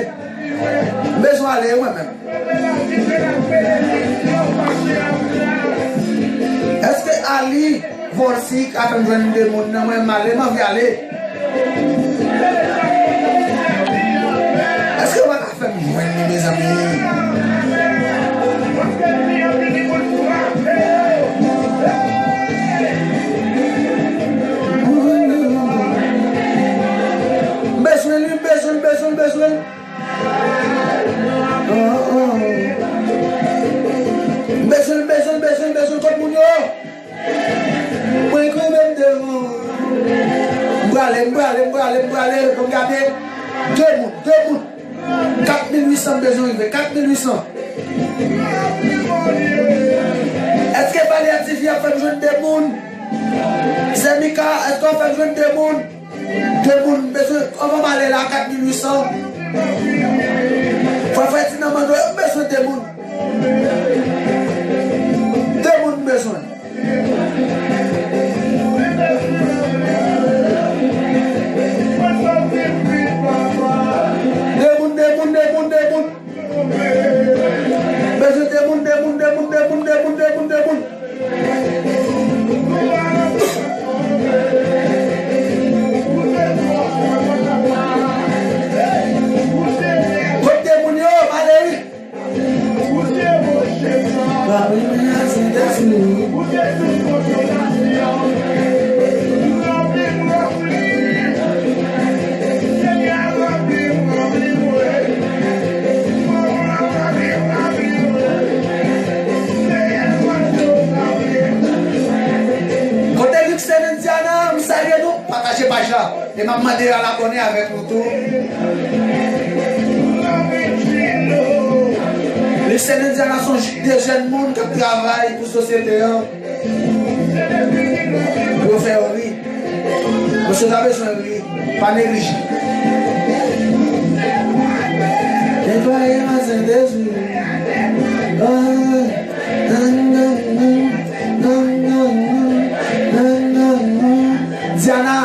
Besoin d'aller moi-même. Est-ce que Ali Vorsi a fait joindre des gens dans malé? Je vais aller. Est-ce que vous avez fait joindre mes amis? Besoin. Besoin comme mon yo. Moi quand même devant. M'bralé, regardez. 2 mots. 4800 besoin, 4800. Est-ce que palliatif y a fait joindre des monde? C'est Mika, est-ce qu'on fait joindre des monde? 2 monde besoin, on va aller là 4800. Faut faire finalement besoin de monde. 2 monde besoin. Et m'a demandé à la connaître avec nous tous. Les Sénégalais sont des jeunes monde qui travaillent pour la société. Pour faire rire. Parce que vous avez besoin de rire. Pas négliger. Nettoyer ma Saint-Jésus. Diana.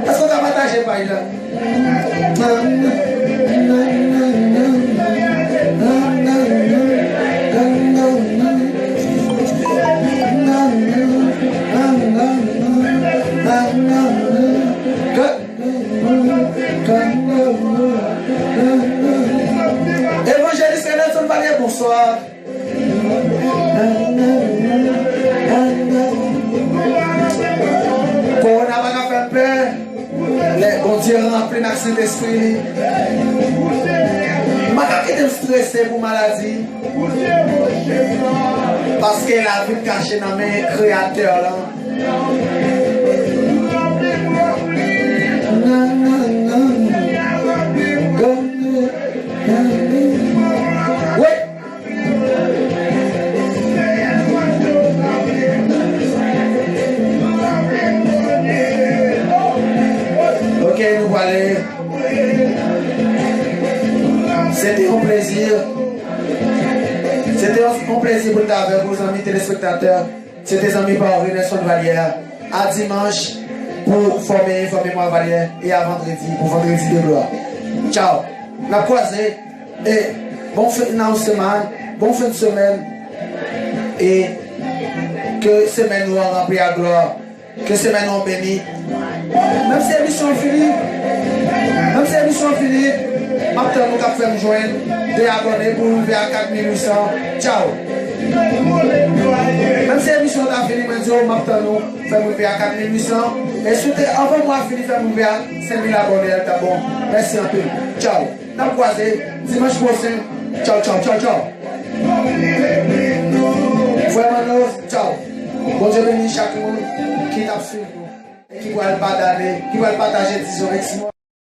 Est-ce qu'on a partagé par là? Évangéliste Nelson Valier, bonsoir. Corona va faire peur. On Dieu rempli d'accès d'esprit. Je suis stressé pour maladie. Parce que la vie cachée dans mes créateurs là. Ok, nous voilà. C'était un plaisir. C'était un plaisir pour avec vos amis téléspectateurs. C'était des amis par Nelson Vallière. À dimanche pour former moi Vallière. Et à vendredi pour vendredi de gloire. Ciao. On a croisé. Et bon fin de semaine. Bon fin de semaine. Et que semaine nous a rempli à gloire. Que semaine nous béni. Même si l'émission est finie. Même si l'émission est finie. Maintenant, nous avons fait me joindre, de abonnés pour nous faire à 4800. Ciao. Même si l'émission est finie, maintenant, nous faisons faire à 4800. Et surtout, avant moi, fini faire nous faire 5000 abonnés. C'est bon. Merci un peu. Ciao. Nous avons croisé dimanche prochain. Ciao, ciao, ciao, ciao. Vraiment, ciao. Bon Dieu bénisse chaque monde qui t'a suivi et qui va le partager, disons, avec moi.